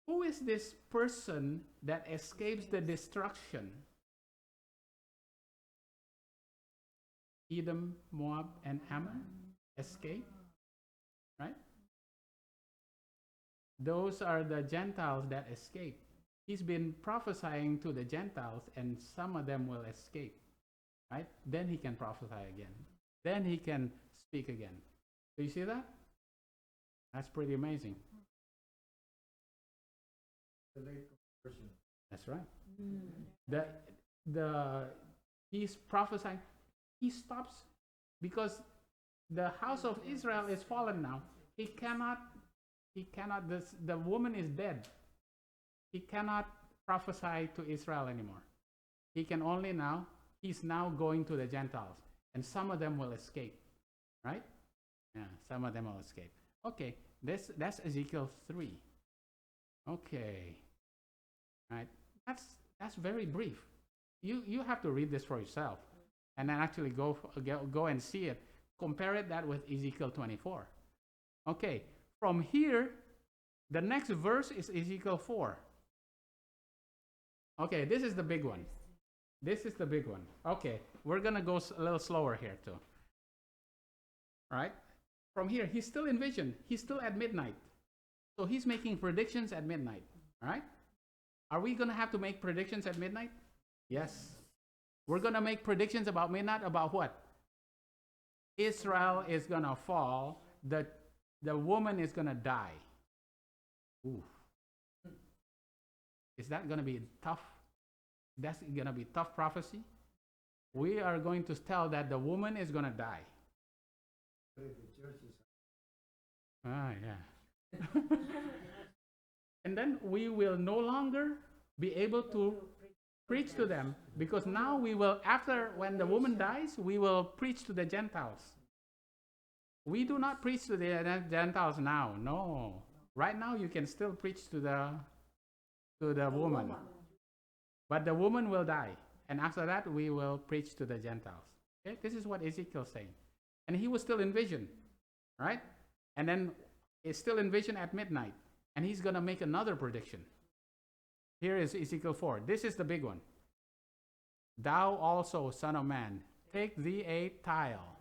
Who is this person that escapes the destruction? Edom, Moab, and Ammon escape, right? Those are the Gentiles that escape. He's been prophesying to the Gentiles, and some of them will escape, right? Then he can prophesy again. Then he can speak again. Do you see that? That's pretty amazing. The late conversion. That's right. He's prophesying. He stops because the house of Israel is fallen now. He cannot, the woman is dead. He cannot prophesy to Israel anymore. He can only now, he's now going to the Gentiles. And some of them will escape, right? Yeah, some of them will escape. Okay, that's Ezekiel 3. Okay, right? That's very brief. You have to read this for yourself, and then actually go and see it. Compare that with Ezekiel 24. Okay, from here, the next verse is Ezekiel 4. Okay, this is the big one. This is the big one. Okay, we're going to go a little slower here too. All right? From here, he's still in vision. He's still at midnight. So he's making predictions at midnight. All right? Are we going to have to make predictions at midnight? Yes. We're going to make predictions about midnight about what? Israel is going to fall. The woman is going to die. Ooh. Is that going to be tough? That's going to be tough prophecy. We are going to tell that the woman is going to die. Ah, yeah. And then we will no longer be able to preach to them, because now we will, after when the woman dies, we will preach to the Gentiles. We do not preach to the Gentiles now. No. Right now you can still preach to the woman. But the woman will die. And after that we will preach to the Gentiles. Okay? This is what Ezekiel is saying. And he was still in vision. Right? And then it's still in vision at midnight. And he's going to make another prediction. Here is Ezekiel 4. This is the big one. Thou also, son of man, take thee a tile,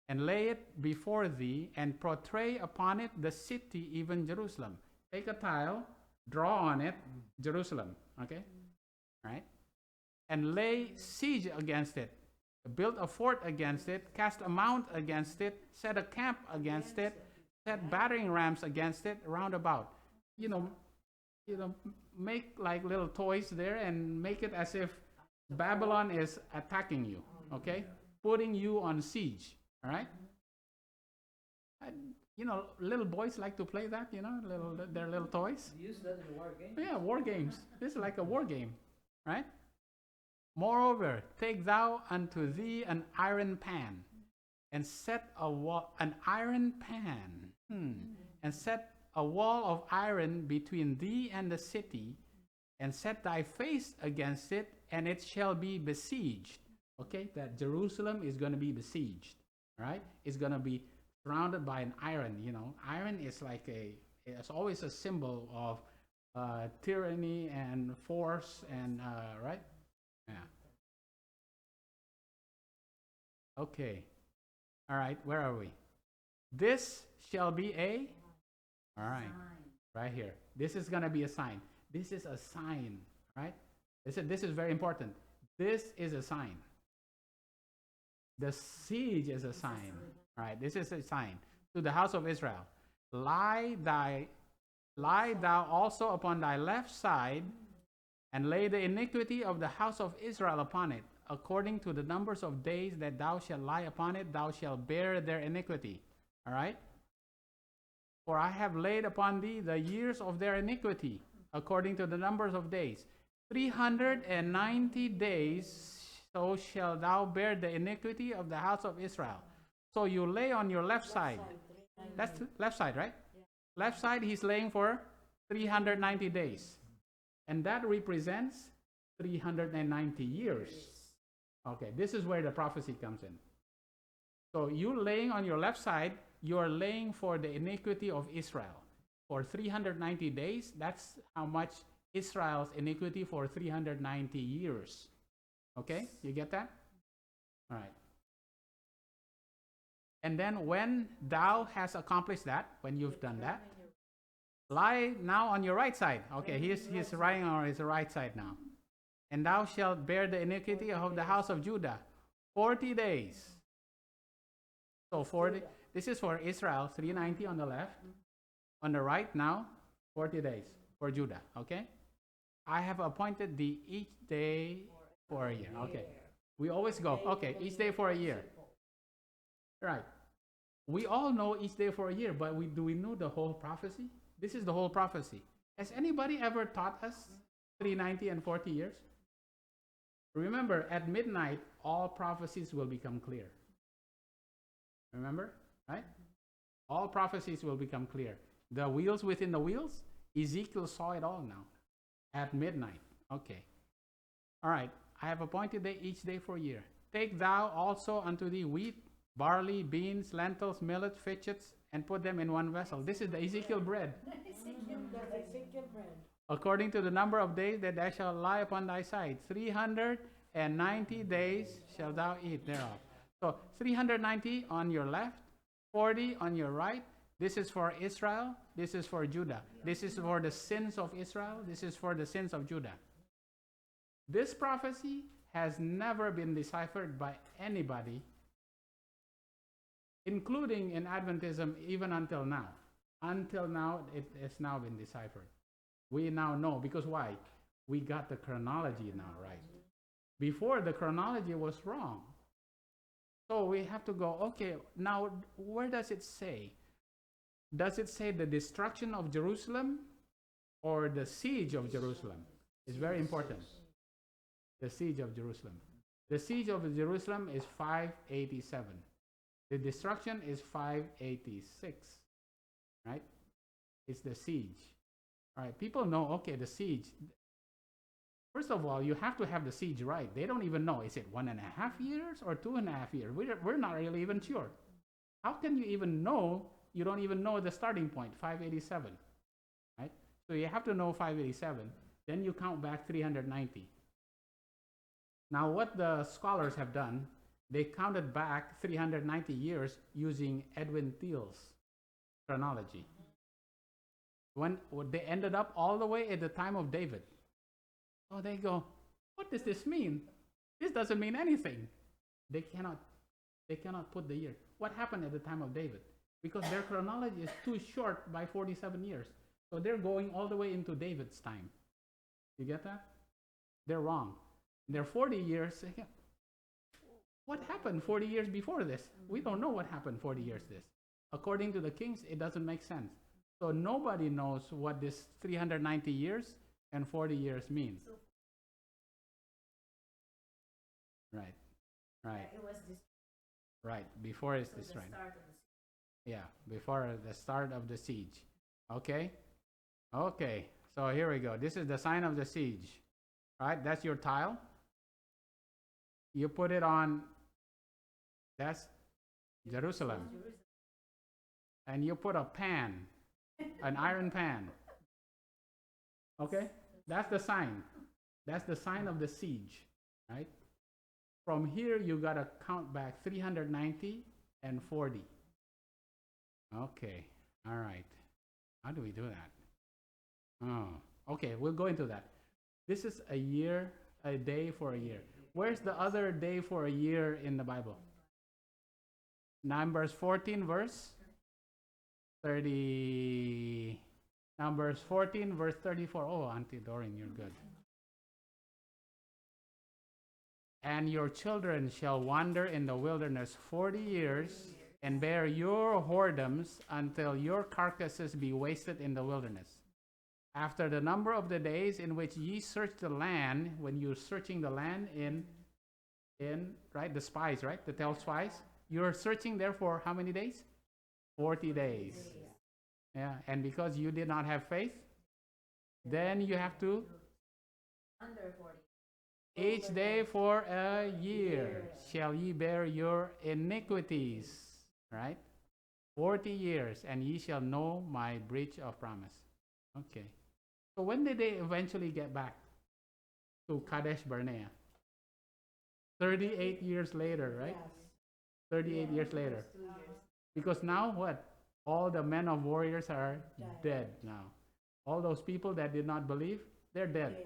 and lay it before thee, and portray upon it the city, even Jerusalem. Take a tile, draw on it Jerusalem, okay? Right? And lay siege against it. Build a fort against it, cast a mount against it, set a camp against it, set battering rams against it round about. You know, make like little toys there and make it as if Babylon is attacking you, okay? Putting you on siege, all right? Little boys like to play that, their little toys. You use that in war games? Yeah, war games. This is like a war game, right? Moreover, take thou unto thee an iron pan, and set an iron pan, and set a wall of iron between thee and the city, and set thy face against it, and it shall be besieged. Okay, that Jerusalem is going to be besieged, right? It's going to be surrounded by an iron. Iron is like it's always a symbol of tyranny and force, and right? Yeah. Okay. All right, where are we? This shall be all right, right here. This is going to be a sign. This is a sign, right? This is very important. This is a sign. The siege is a sign, right? This is a sign to the house of Israel. Lie thou also upon thy left side, and lay the iniquity of the house of Israel upon it. According to the numbers of days that thou shalt lie upon it, thou shalt bear their iniquity. All right? For I have laid upon thee the years of their iniquity, according to the numbers of days. 390 days, so shalt thou bear the iniquity of the house of Israel. So you lay on your left side. That's left side, right? Yeah. Left side, he's laying for 390 days. And that represents 390 years. Okay, this is where the prophecy comes in. So you laying on your left side, you are laying for the iniquity of Israel. For 390 days, that's how much Israel's iniquity for 390 years. Okay, you get that? All right. And then when thou hast accomplished that, when you've done that, lie now on your right side. Okay, he's lying on his right side now. And thou shalt bear the iniquity of the house of Judah 40 days. So 40, this is for Israel, 390 on the left. On the right now, 40 days for Judah, okay? I have appointed thee each day for a year. Okay. We always go, okay, each day for a year. Right. We all know each day for a year, but do we know the whole prophecy? This is the whole prophecy. Has anybody ever taught us 390 and 40 years? Remember, at midnight, all prophecies will become clear. Remember, right? All prophecies will become clear. The wheels within the wheels, Ezekiel saw it all now. At midnight. Okay. All right. I have appointed thee each day for a year. Take thou also unto thee wheat, barley, beans, lentils, millet, fitchets, and put them in one vessel. This is the Ezekiel bread. That's Ezekiel bread. According to the number of days that thou shalt lie upon thy side, 390 days shalt thou eat thereof. So 390 on your left, 40 on your right. This is for Israel. This is for Judah. This is for the sins of Israel. This is for the sins of Judah. This prophecy has never been deciphered by anybody, including in Adventism, even until now. Until now, it has now been deciphered. We now know, because why? We got the chronology now right. Before, the chronology was wrong. So we have to go, okay, now where does it say? Does it say the destruction of Jerusalem or the siege of Jerusalem? It's very important. The siege of Jerusalem. The siege of Jerusalem is 587. The destruction is 586. Right? It's the siege. All right, people know, okay, the siege. First of all, you have to have the siege right. They don't even know, is it 1.5 years or 2.5 years? We're not really even sure. How can you even know? You don't even know the starting point, 587, right? So you have to know 587. Then you count back 390. Now, what the scholars have done, they counted back 390 years using Edwin Thiel's chronology. When they ended up all the way at the time of David. So they go, what does this mean? This doesn't mean anything. They cannot put the year. What happened at the time of David? Because their chronology is too short by 47 years. So they're going all the way into David's time. You get that? They're wrong. They're 40 years. What happened 40 years before this? We don't know what happened 40 years this. According to the kings, it doesn't make sense. So nobody knows what this 390 years and 40 years means. Right. Right. It was this. Right. Before it's So this, the right? start of the Yeah. Before the start of the siege. Okay. Okay. So here we go. This is the sign of the siege. Right. That's your tile. You put it on. That's Jerusalem. And you put a pan. An iron pan. Okay? That's the sign. That's the sign of the siege, right? From here, you got to count back 390 and 40. Okay. All right. How do we do that? Oh, okay. We'll go into that. This is a year, a day for a year. Where's the other day for a year in the Bible? Numbers 14, verse 30. Numbers 14, verse 34. Oh, Auntie Doreen, you're good. And your children shall wander in the wilderness 40 years and bear your whoredoms until your carcasses be wasted in the wilderness. After the number of the days in which ye search the land, when you're searching the land in right, the spies, right, the 12 spies, you're searching there for how many days? 40 days. Yeah, and because you did not have faith, then you have to under 40. each day for a year shall ye bear your iniquities, right? 40 years, and ye shall know my breach of promise. Okay. So when did they eventually get back to Kadesh Barnea? 38 years later, right? Yes. 38 years later. 2 years. Because now what? All the men of warriors are dead now. All those people that did not believe, they're dead.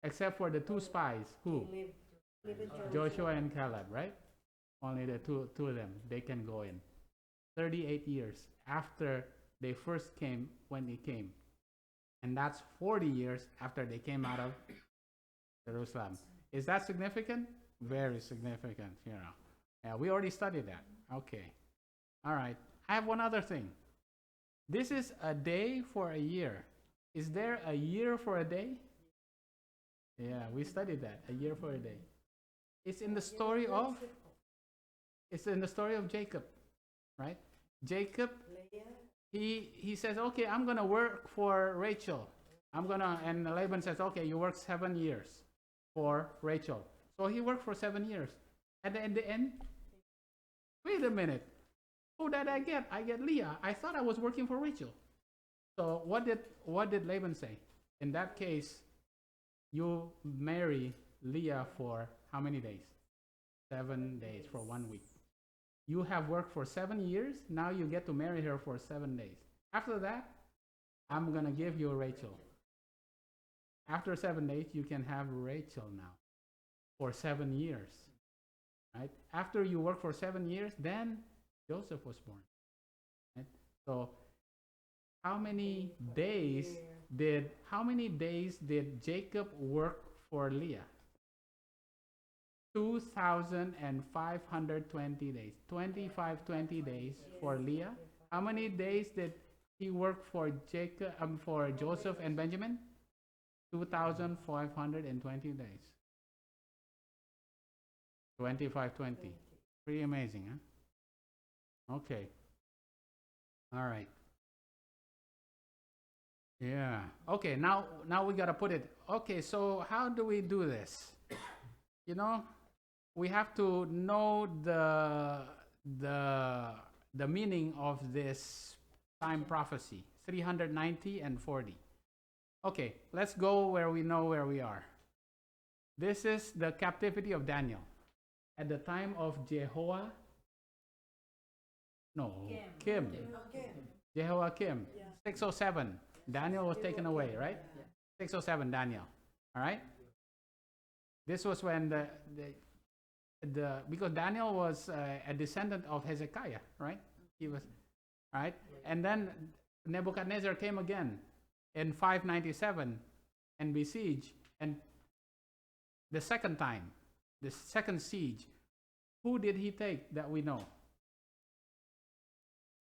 Except for the two spies. Who? Live in Joshua and Caleb, right? Only the two of them. They can go in. 38 years after they first came, when they came. And that's 40 years after they came out of Jerusalem. Is that significant? Very significant, you know. Yeah, we already studied that. Okay. All right. I have one other thing. This is a day for a year. Is there a year for a day? Yeah, we studied that. A year for a day. It's in the story of Jacob, right? Jacob, he says, okay, I'm gonna work for Rachel. And Laban says, okay, you work 7 years for Rachel. So he worked for 7 years. And at the end, wait a minute. Who did I get? I get Leah. I thought I was working for Rachel. So what did Laban say? In that case, you marry Leah for how many days? 7 days, for 1 week. You have worked for 7 years. Now you get to marry her for 7 days. After that, I'm going to give you Rachel. After 7 days, you can have Rachel now for 7 years. Right? After you work for 7 years, then Joseph was born. Right? So how many days did Jacob work for Leah? 2,520 days. 20 days for Leah. How many days did he work for Joseph and Benjamin? 2,520 days. 25-20. Pretty amazing, huh? Okay. All right. Yeah. Okay, now we got to put it. Okay, so how do we do this? You know, we have to know the meaning of this time prophecy, 390 and 40. Okay, let's go where we know where we are. This is the captivity of Daniel at the time of Jehoiakim. Jehoiakim. 607. Daniel was taken away, right? 607 Daniel. All right? This was when because Daniel was a descendant of Hezekiah, right? He was, right? And then Nebuchadnezzar came again in 597 and besieged. And the second time, the second siege, who did he take that we know?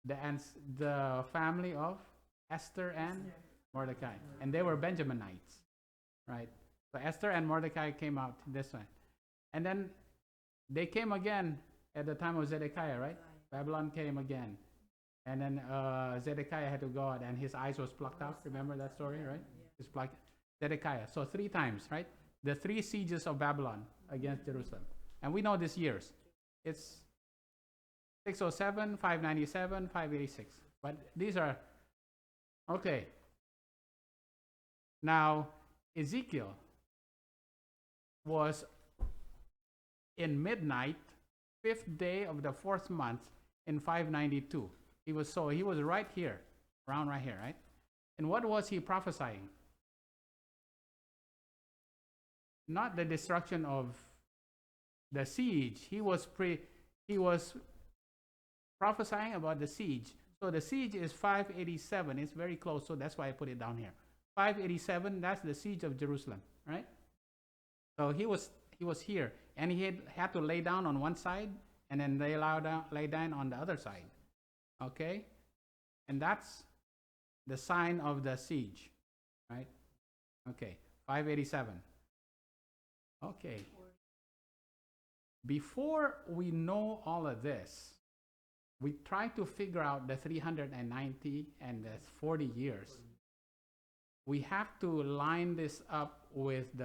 The family of Esther and Mordecai. And they were Benjaminites, right? So Esther and Mordecai came out this way. And then they came again at the time of Zedekiah, right? Babylon came again. And then Zedekiah had to go out and his eyes was plucked out. Remember that story, right? It's plucked. Zedekiah. So 3 times, right? The 3 sieges of Babylon against Jerusalem. And we know these years. It's 607, 597, 586. But these are, okay. Now, Ezekiel was in midnight, 5th day of the 4th month in 592. He was right here, around right here, right? And what was he prophesying? Not the destruction of the siege. He was prophesying about the siege. So the siege is 587. It's very close, so that's why I put it down here. 587, that's the siege of Jerusalem, right? So he was here, and he had to lay down on one side, and then lay down on the other side. Okay? And that's the sign of the siege, right? Okay, 587. Okay. Before we know all of this, we try to figure out the 390 and the 40 years. We have to line this up with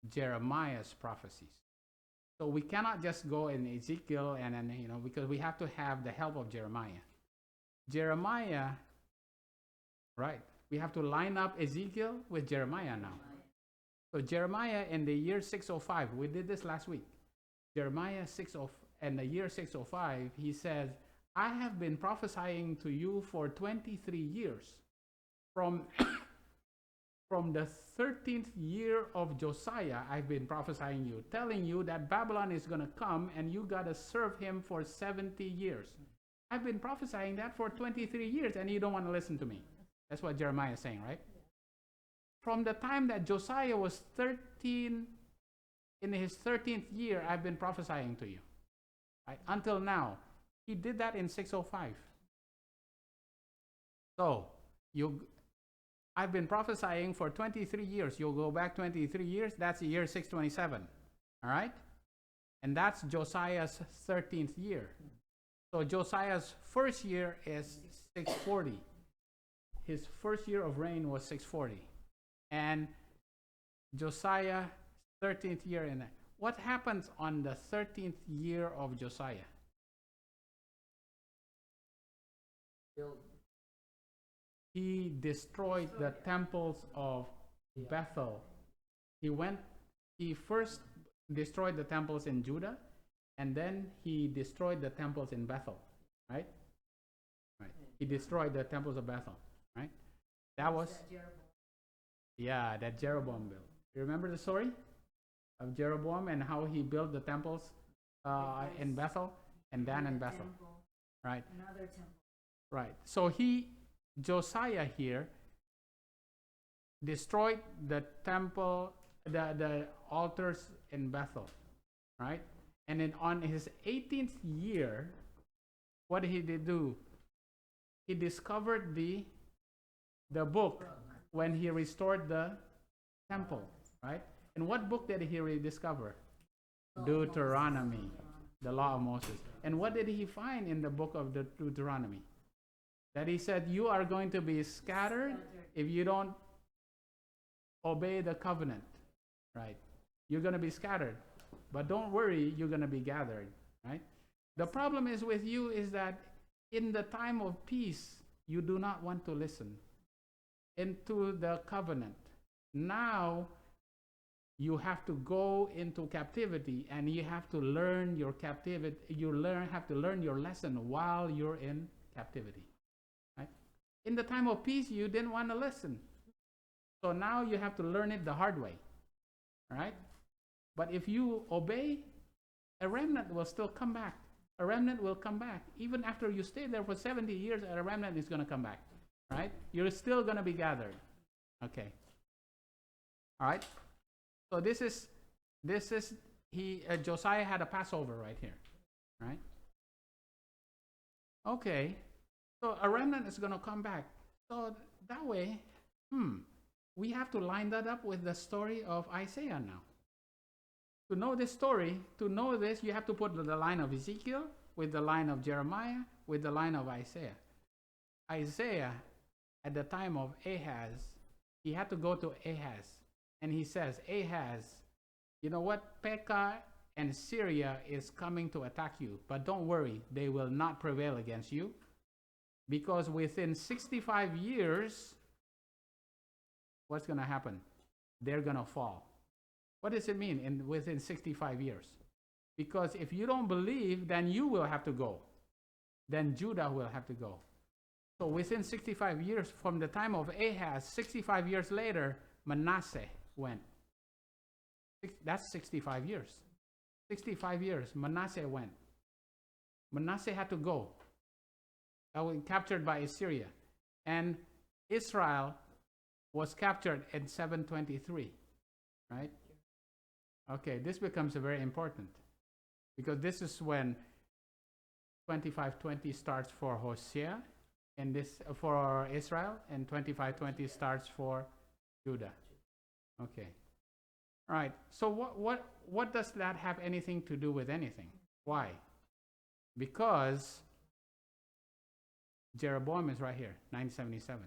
Jeremiah's prophecies. So we cannot just go in Ezekiel and then, because we have to have the help of Jeremiah. Jeremiah, right? We have to line up Ezekiel with Jeremiah now. So Jeremiah in the year 605, we did this last week. Jeremiah 605, in the year 605, he says, I have been prophesying to you for 23 years. From the 13th year of Josiah, I've been prophesying you, telling you that Babylon is going to come and you got to serve him for 70 years. I've been prophesying that for 23 years and you don't want to listen to me. That's what Jeremiah is saying, right? From the time that Josiah was 13, in his 13th year, I've been prophesying to you. Right? Until now. He did that in 605. So, I've been prophesying for 23 years. You'll go back 23 years, that's the year 627. All right? And that's Josiah's 13th year. So Josiah's first year is 640. His first year of reign was 640. And Josiah 13th year in that. What happens on the 13th year of Josiah? He destroyed the temples of Bethel. He first destroyed the temples in Judah, and then he destroyed the temples in Bethel, right? Right. He destroyed the temples of Bethel, right? That was, that Jeroboam built. You remember the story of Jeroboam and how he built the temples in Bethel and Dan and Bethel, right? Another temple. Right. So Josiah here destroyed the temple, the altars in Bethel, right? And then on his 18th year, what did he do? He discovered the book when he restored the temple, right? And what book did he rediscover? Deuteronomy, the law of Moses. And what did he find in the book of the Deuteronomy? That he said, you are going to be scattered if you don't obey the covenant, right? You're going to be scattered. But don't worry, you're going to be gathered, right? The problem is with you is that in the time of peace, you do not want to listen into the covenant. Now, you have to go into captivity, and you have to learn your captivity. Have to learn your lesson while you're in captivity. Right? In the time of peace, you didn't want to listen. So now you have to learn it the hard way. Right? But if you obey, a remnant will still come back. A remnant will come back. Even after you stay there for 70 years, a remnant is going to come back. Right? You're still going to be gathered. Okay. All right? So Josiah had a Passover right here. Right? Okay. So a remnant is going to come back. So that way, we have to line that up with the story of Isaiah now. To know this story, you have to put the line of Ezekiel with the line of Jeremiah with the line of Isaiah. Isaiah, at the time of Ahaz, he had to go to Ahaz. And he says, Ahaz, you know what? Pekah and Syria is coming to attack you. But don't worry, they will not prevail against you. Because within 65 years, what's going to happen? They're going to fall. What does it mean within 65 years? Because if you don't believe, then you will have to go. Then Judah will have to go. So within 65 years, from the time of Ahaz, 65 years later, Manasseh went. That's 65 years. 65 years, Manasseh went. Manasseh had to go. That was captured by Assyria. And Israel was captured in 723, right? Okay, this becomes very important because this is when 2520 starts for Hosea and this for Israel, and 2520 starts for Judah. Okay. All right. So what does that have anything to do with anything? Why? Because Jeroboam is right here, 977.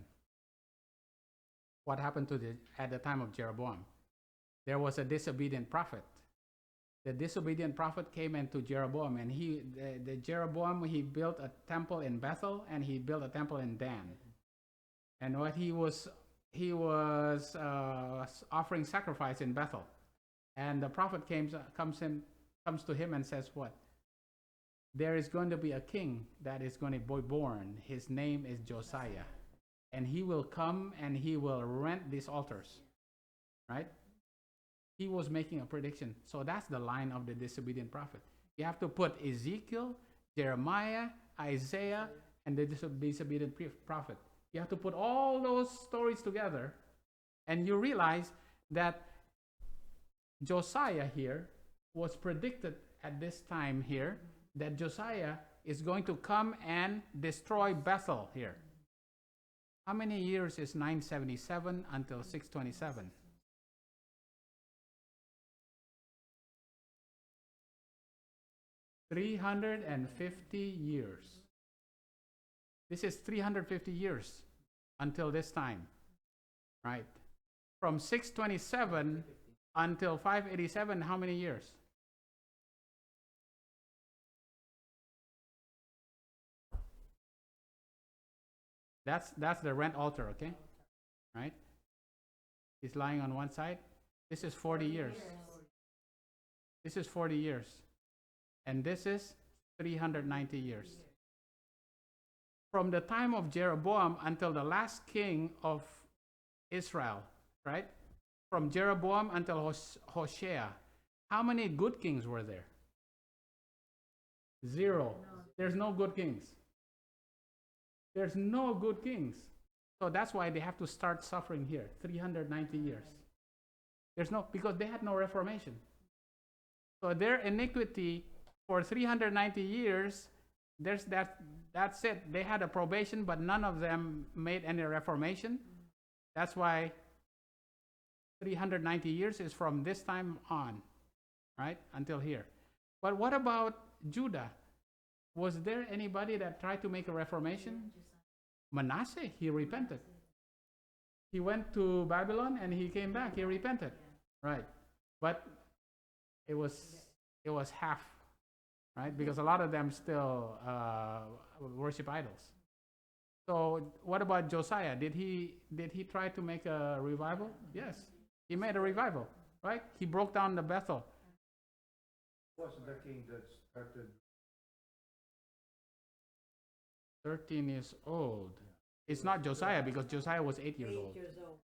What happened at the time of Jeroboam? There was a disobedient prophet. The disobedient prophet came into Jeroboam, and Jeroboam, he built a temple in Bethel, and he built a temple in Dan. And what he was offering sacrifice in Bethel. And the prophet comes to him and says, what? There is going to be a king that is going to be born. His name is Josiah. And he will come and he will rent these altars. Right? He was making a prediction. So that's the line of the disobedient prophet. You have to put Ezekiel, Jeremiah, Isaiah, and the disobedient prophet. You have to put all those stories together, and you realize that Josiah here was predicted at this time here that Josiah is going to come and destroy Bethel here. How many years is 977 until 627? $350 years. This is 350 years until this time, right? From 627 until 587, how many years? That's the rent altar, okay? Right? He's lying on one side. This is 40 years. This is 40 years. And this is 390 years. From the time of Jeroboam until the last king of Israel, right? From Jeroboam until Hoshea, how many good kings were there? 0. There's no good kings. There's no good kings. So that's why they have to start suffering here, 390 years. There's no, because they had no reformation. So their iniquity for 390 years, that's it. They had a probation, but none of them made any reformation. That's why 390 years is from this time on, right, until here. But what about Judah? Was there anybody that tried to make a reformation? Manasseh, he repented. He went to Babylon and he came back. He repented, right? But it was half, right? Because a lot of them still worship idols. So what about Josiah? Did he try to make a revival? Yes, he made a revival, right? He broke down the Bethel. Was the king that started 13 years old. It's not Josiah because Josiah was 8 years old. 8 years old.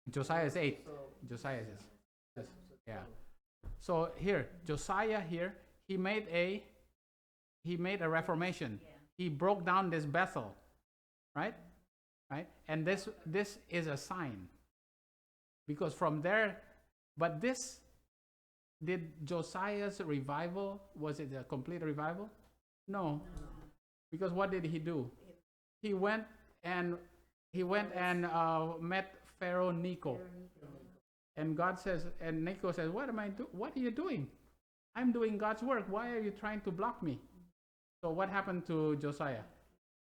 Josiah is 8. Josiah is. Yeah. So here, Josiah here, he made a reformation. He broke down this Bethel, right? Right? And this is a sign. Because from there, but this, did Josiah's revival, was it a complete revival? No. Because what did he do? He went and met Pharaoh Necho. And God says, and Necho says, what are you doing? I'm doing God's work. Why are you trying to block me? So what happened to Josiah?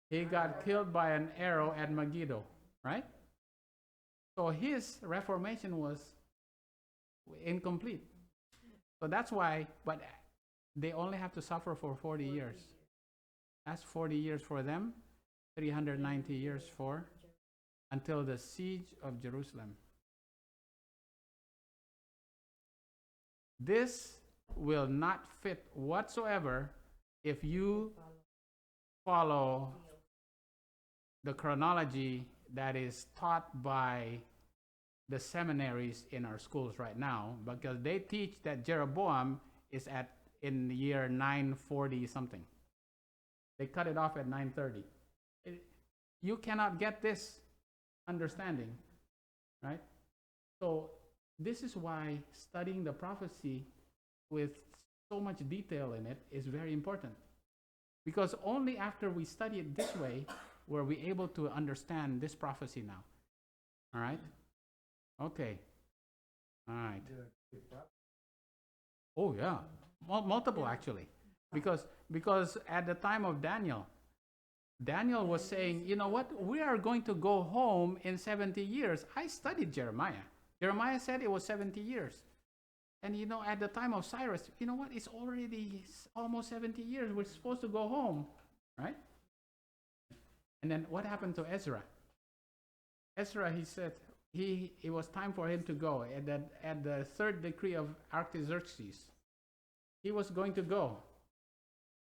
He got killed by an arrow at Megiddo, right? So his reformation was incomplete. So that's why, but they only have to suffer for 40 years. That's 40 years for them, 390 years for, until the siege of Jerusalem. This will not fit whatsoever if you follow the chronology that is taught by the seminaries in our schools right now, because they teach that Jeroboam is in the year 940 something. They cut it off at 930. You cannot get this understanding, right? So this is why studying the prophecy with so much detail in it is very important. Because only after we study it this way were we able to understand this prophecy now. All right? Okay. All right. Oh yeah, multiple actually, because at the time of Daniel was saying, you know what, we are going to go home in 70 years. I studied Jeremiah. Jeremiah said it was 70 years, and you know, at the time of Cyrus, you know what, it's already almost 70 years. We're supposed to go home, right? And then what happened to Ezra? Ezra, he said, it was time for him to go. At the third decree of Artaxerxes, he was going to go.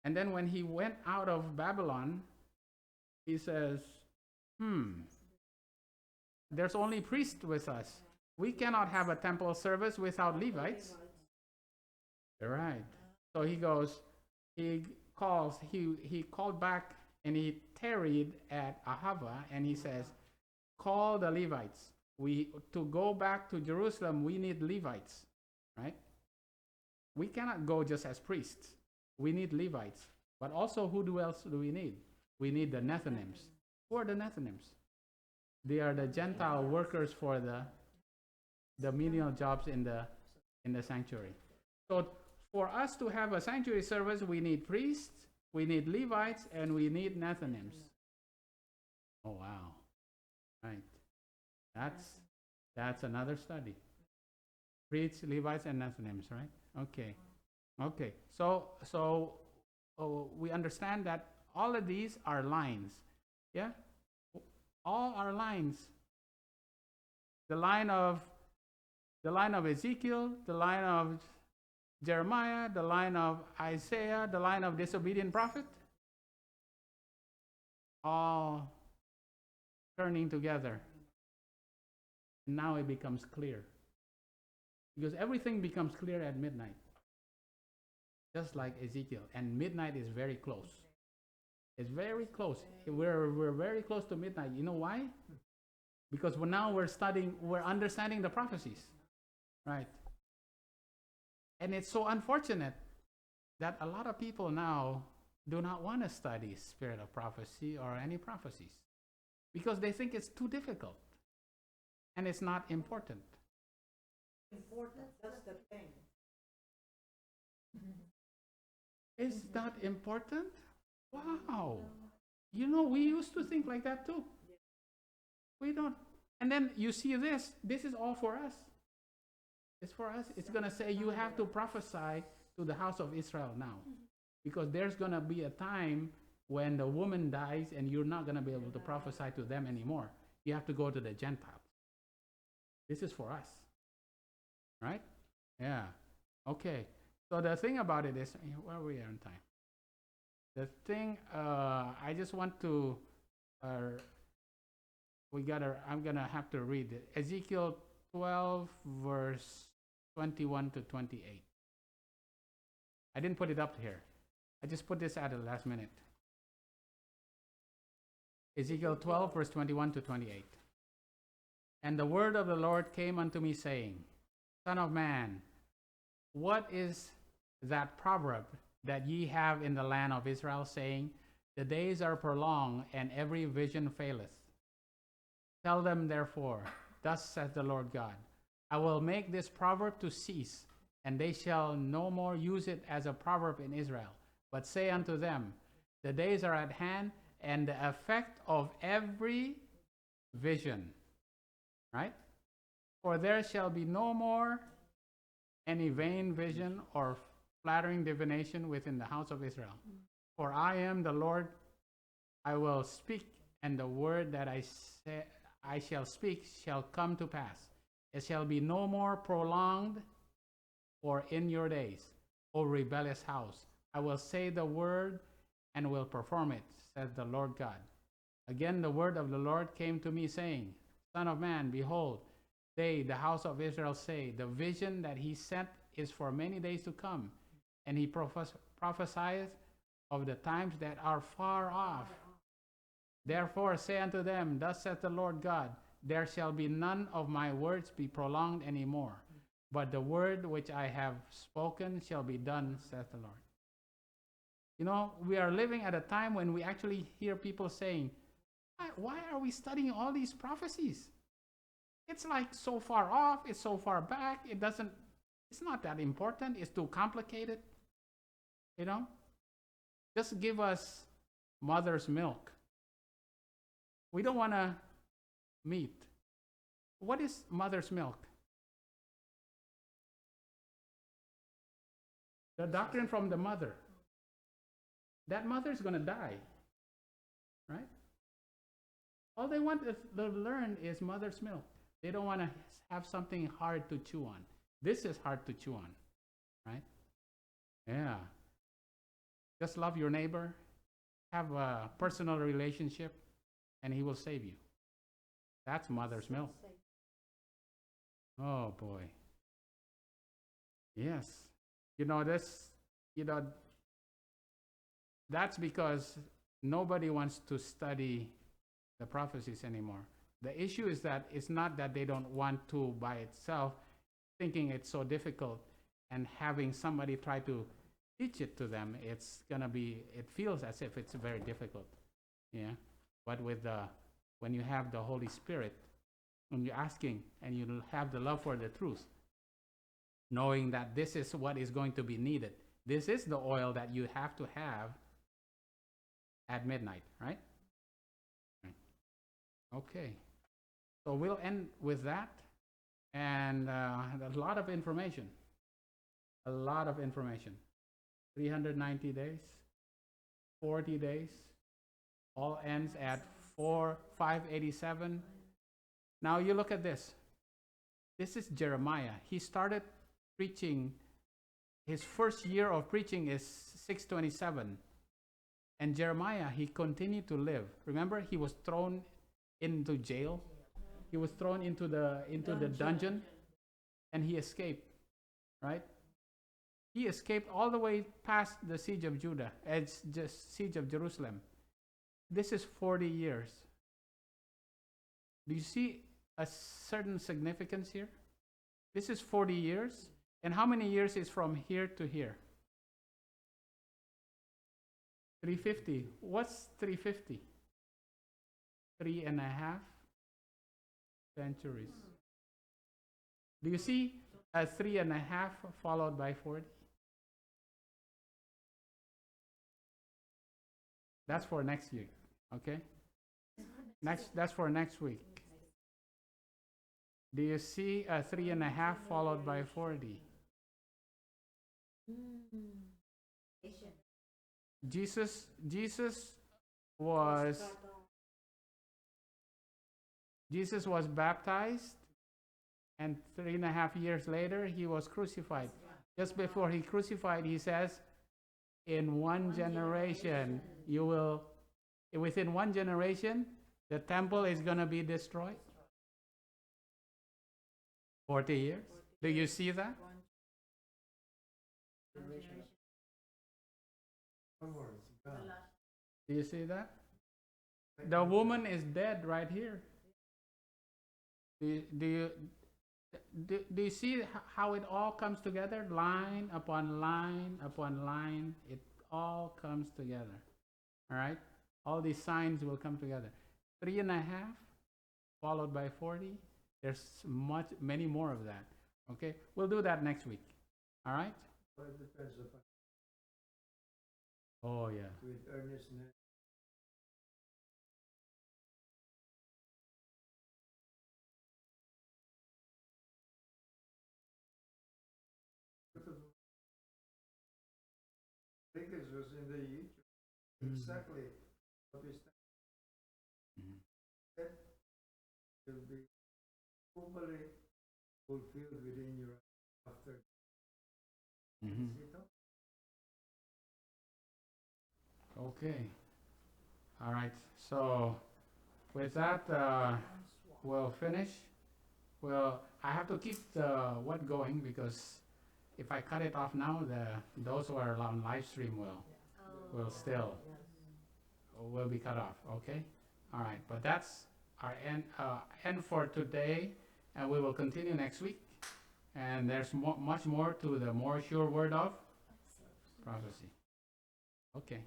And then when he went out of Babylon, he says, there's only priests with us. We cannot have a temple service without Levites. Right. So he goes, he called back and he tarried at Ahava, and he says, call the Levites. To go back to Jerusalem, we need Levites, right? We cannot go just as priests. We need Levites. But also, who else do we need? We need the Nethinims. Who are the Nethinims? They are the Gentile workers for the menial jobs in the sanctuary. So for us to have a sanctuary service, we need priests, we need Levites, and we need Nethinims. Oh wow. Right. That's another study. Priests, Levites, and Nethinims, right? Okay. Okay, so we understand that all of these are lines. Yeah, all are lines. The line of Ezekiel, the line of Jeremiah, the line of Isaiah, the line of disobedient prophet, all turning together. Now it becomes clear. Because everything becomes clear at midnight. Just like Ezekiel. And midnight is very close. It's very close. We're very close to midnight. You know why? Because now we're understanding the prophecies. Right? And it's so unfortunate that a lot of people now do not want to study spirit of prophecy or any prophecies because they think it's too difficult and it's not important. Important, that's the thing. Is that important? Wow. You know, we used to think like that too. We don't. And then you see this is all for us. It's for us. It's going to say you have to prophesy to the house of Israel now. Because there's going to be a time when the woman dies and you're not going to be able to prophesy to them anymore. You have to go to the Gentiles. This is for us. Right? Yeah. Okay. So the thing about it is, where are we on time? The thing, I just want to, I'm going to have to read it. Ezekiel 12, verse 21 to 28. I didn't put it up here. I just put this at the last minute. Ezekiel 12, verse 21 to 28. And the word of the Lord came unto me, saying, Son of man, what is that proverb that ye have in the land of Israel, saying, The days are prolonged, and every vision faileth? Tell them therefore, Thus saith the Lord God, I will make this proverb to cease, and they shall no more use it as a proverb in Israel. But say unto them, The days are at hand, and the effect of every vision. Right? For there shall be no more any vain vision or flattering divination within the house of Israel. For I am the Lord, I will speak, and the word that I shall speak shall come to pass. It shall be no more prolonged or in your days, O rebellious house. I will say the word and will perform it, says the Lord God. Again the word of the Lord came to me, saying, Son of man, behold, they, the house of Israel, say, The vision that he sent is for many days to come, and he prophesieth of the times that are far off. Therefore say unto them, Thus saith the Lord God, There shall be none of my words be prolonged any more, but the word which I have spoken shall be done, saith the Lord. You know, we are living at a time when we actually hear people saying, Why are we studying all these prophecies? It's like so far off, it's so far back, it's not that important, it's too complicated. You know? Just give us mother's milk. We don't want to meat. What is mother's milk? The doctrine from the mother. That mother is going to die. Right? All they want to learn is mother's milk. They don't want to have something hard to chew on. This is hard to chew on. Right? Yeah. Just love your neighbor. Have a personal relationship. And he will save you. That's mother's milk. Oh boy. Yes. That's because nobody wants to study the prophecies anymore. The issue is that it's not that they don't want to by itself, thinking it's so difficult and having somebody try to teach it to them, it feels as if it's very difficult. Yeah. But when you have the Holy Spirit, when you're asking and you have the love for the truth, knowing that this is what is going to be needed. This is the oil that you have to have at midnight, right? Okay. So we'll end with that. And a lot of information. A lot of information. 390 days, 40 days, all ends at 587. Now you look at this. This is Jeremiah. He started preaching, his first year of preaching is 627. And Jeremiah, he continued to live. Remember, he was thrown into jail. He was thrown into the dungeon, and he escaped, right? He escaped all the way past the siege of Judah, it's just siege of Jerusalem. This is 40 years. Do you see a certain significance here? This is 40 years. And how many years is from here to here? 350. What's 350? 3.5 centuries. Do you see a 3.5 followed by 40? That's for next year, okay? That's for next week. Do you see a 3.5 followed by 40? Jesus was baptized, and 3.5 years later he was crucified. Just before he crucified, he says, in one generation within one generation, the temple is going to be destroyed. 40 years. Do you see that? Do you see that? The woman is dead right here. Do you see how it all comes together? Line upon line upon line. It all comes together. All right? All these signs will come together. 3.5 followed by 40. There's many more of that. Okay? We'll do that next week. All right? Well, it depends upon Oh, yeah. with earnestness. Because was in the YouTube exactly what is that will be fully fulfilled within your after. Okay. All right. So with that, we'll finish. Well, I have to keep the what going because if I cut it off now, those who are on live stream will still will be cut off. Okay. All right. But that's our end for today, and we will continue next week. And there's much more to the more sure word of prophecy. Okay.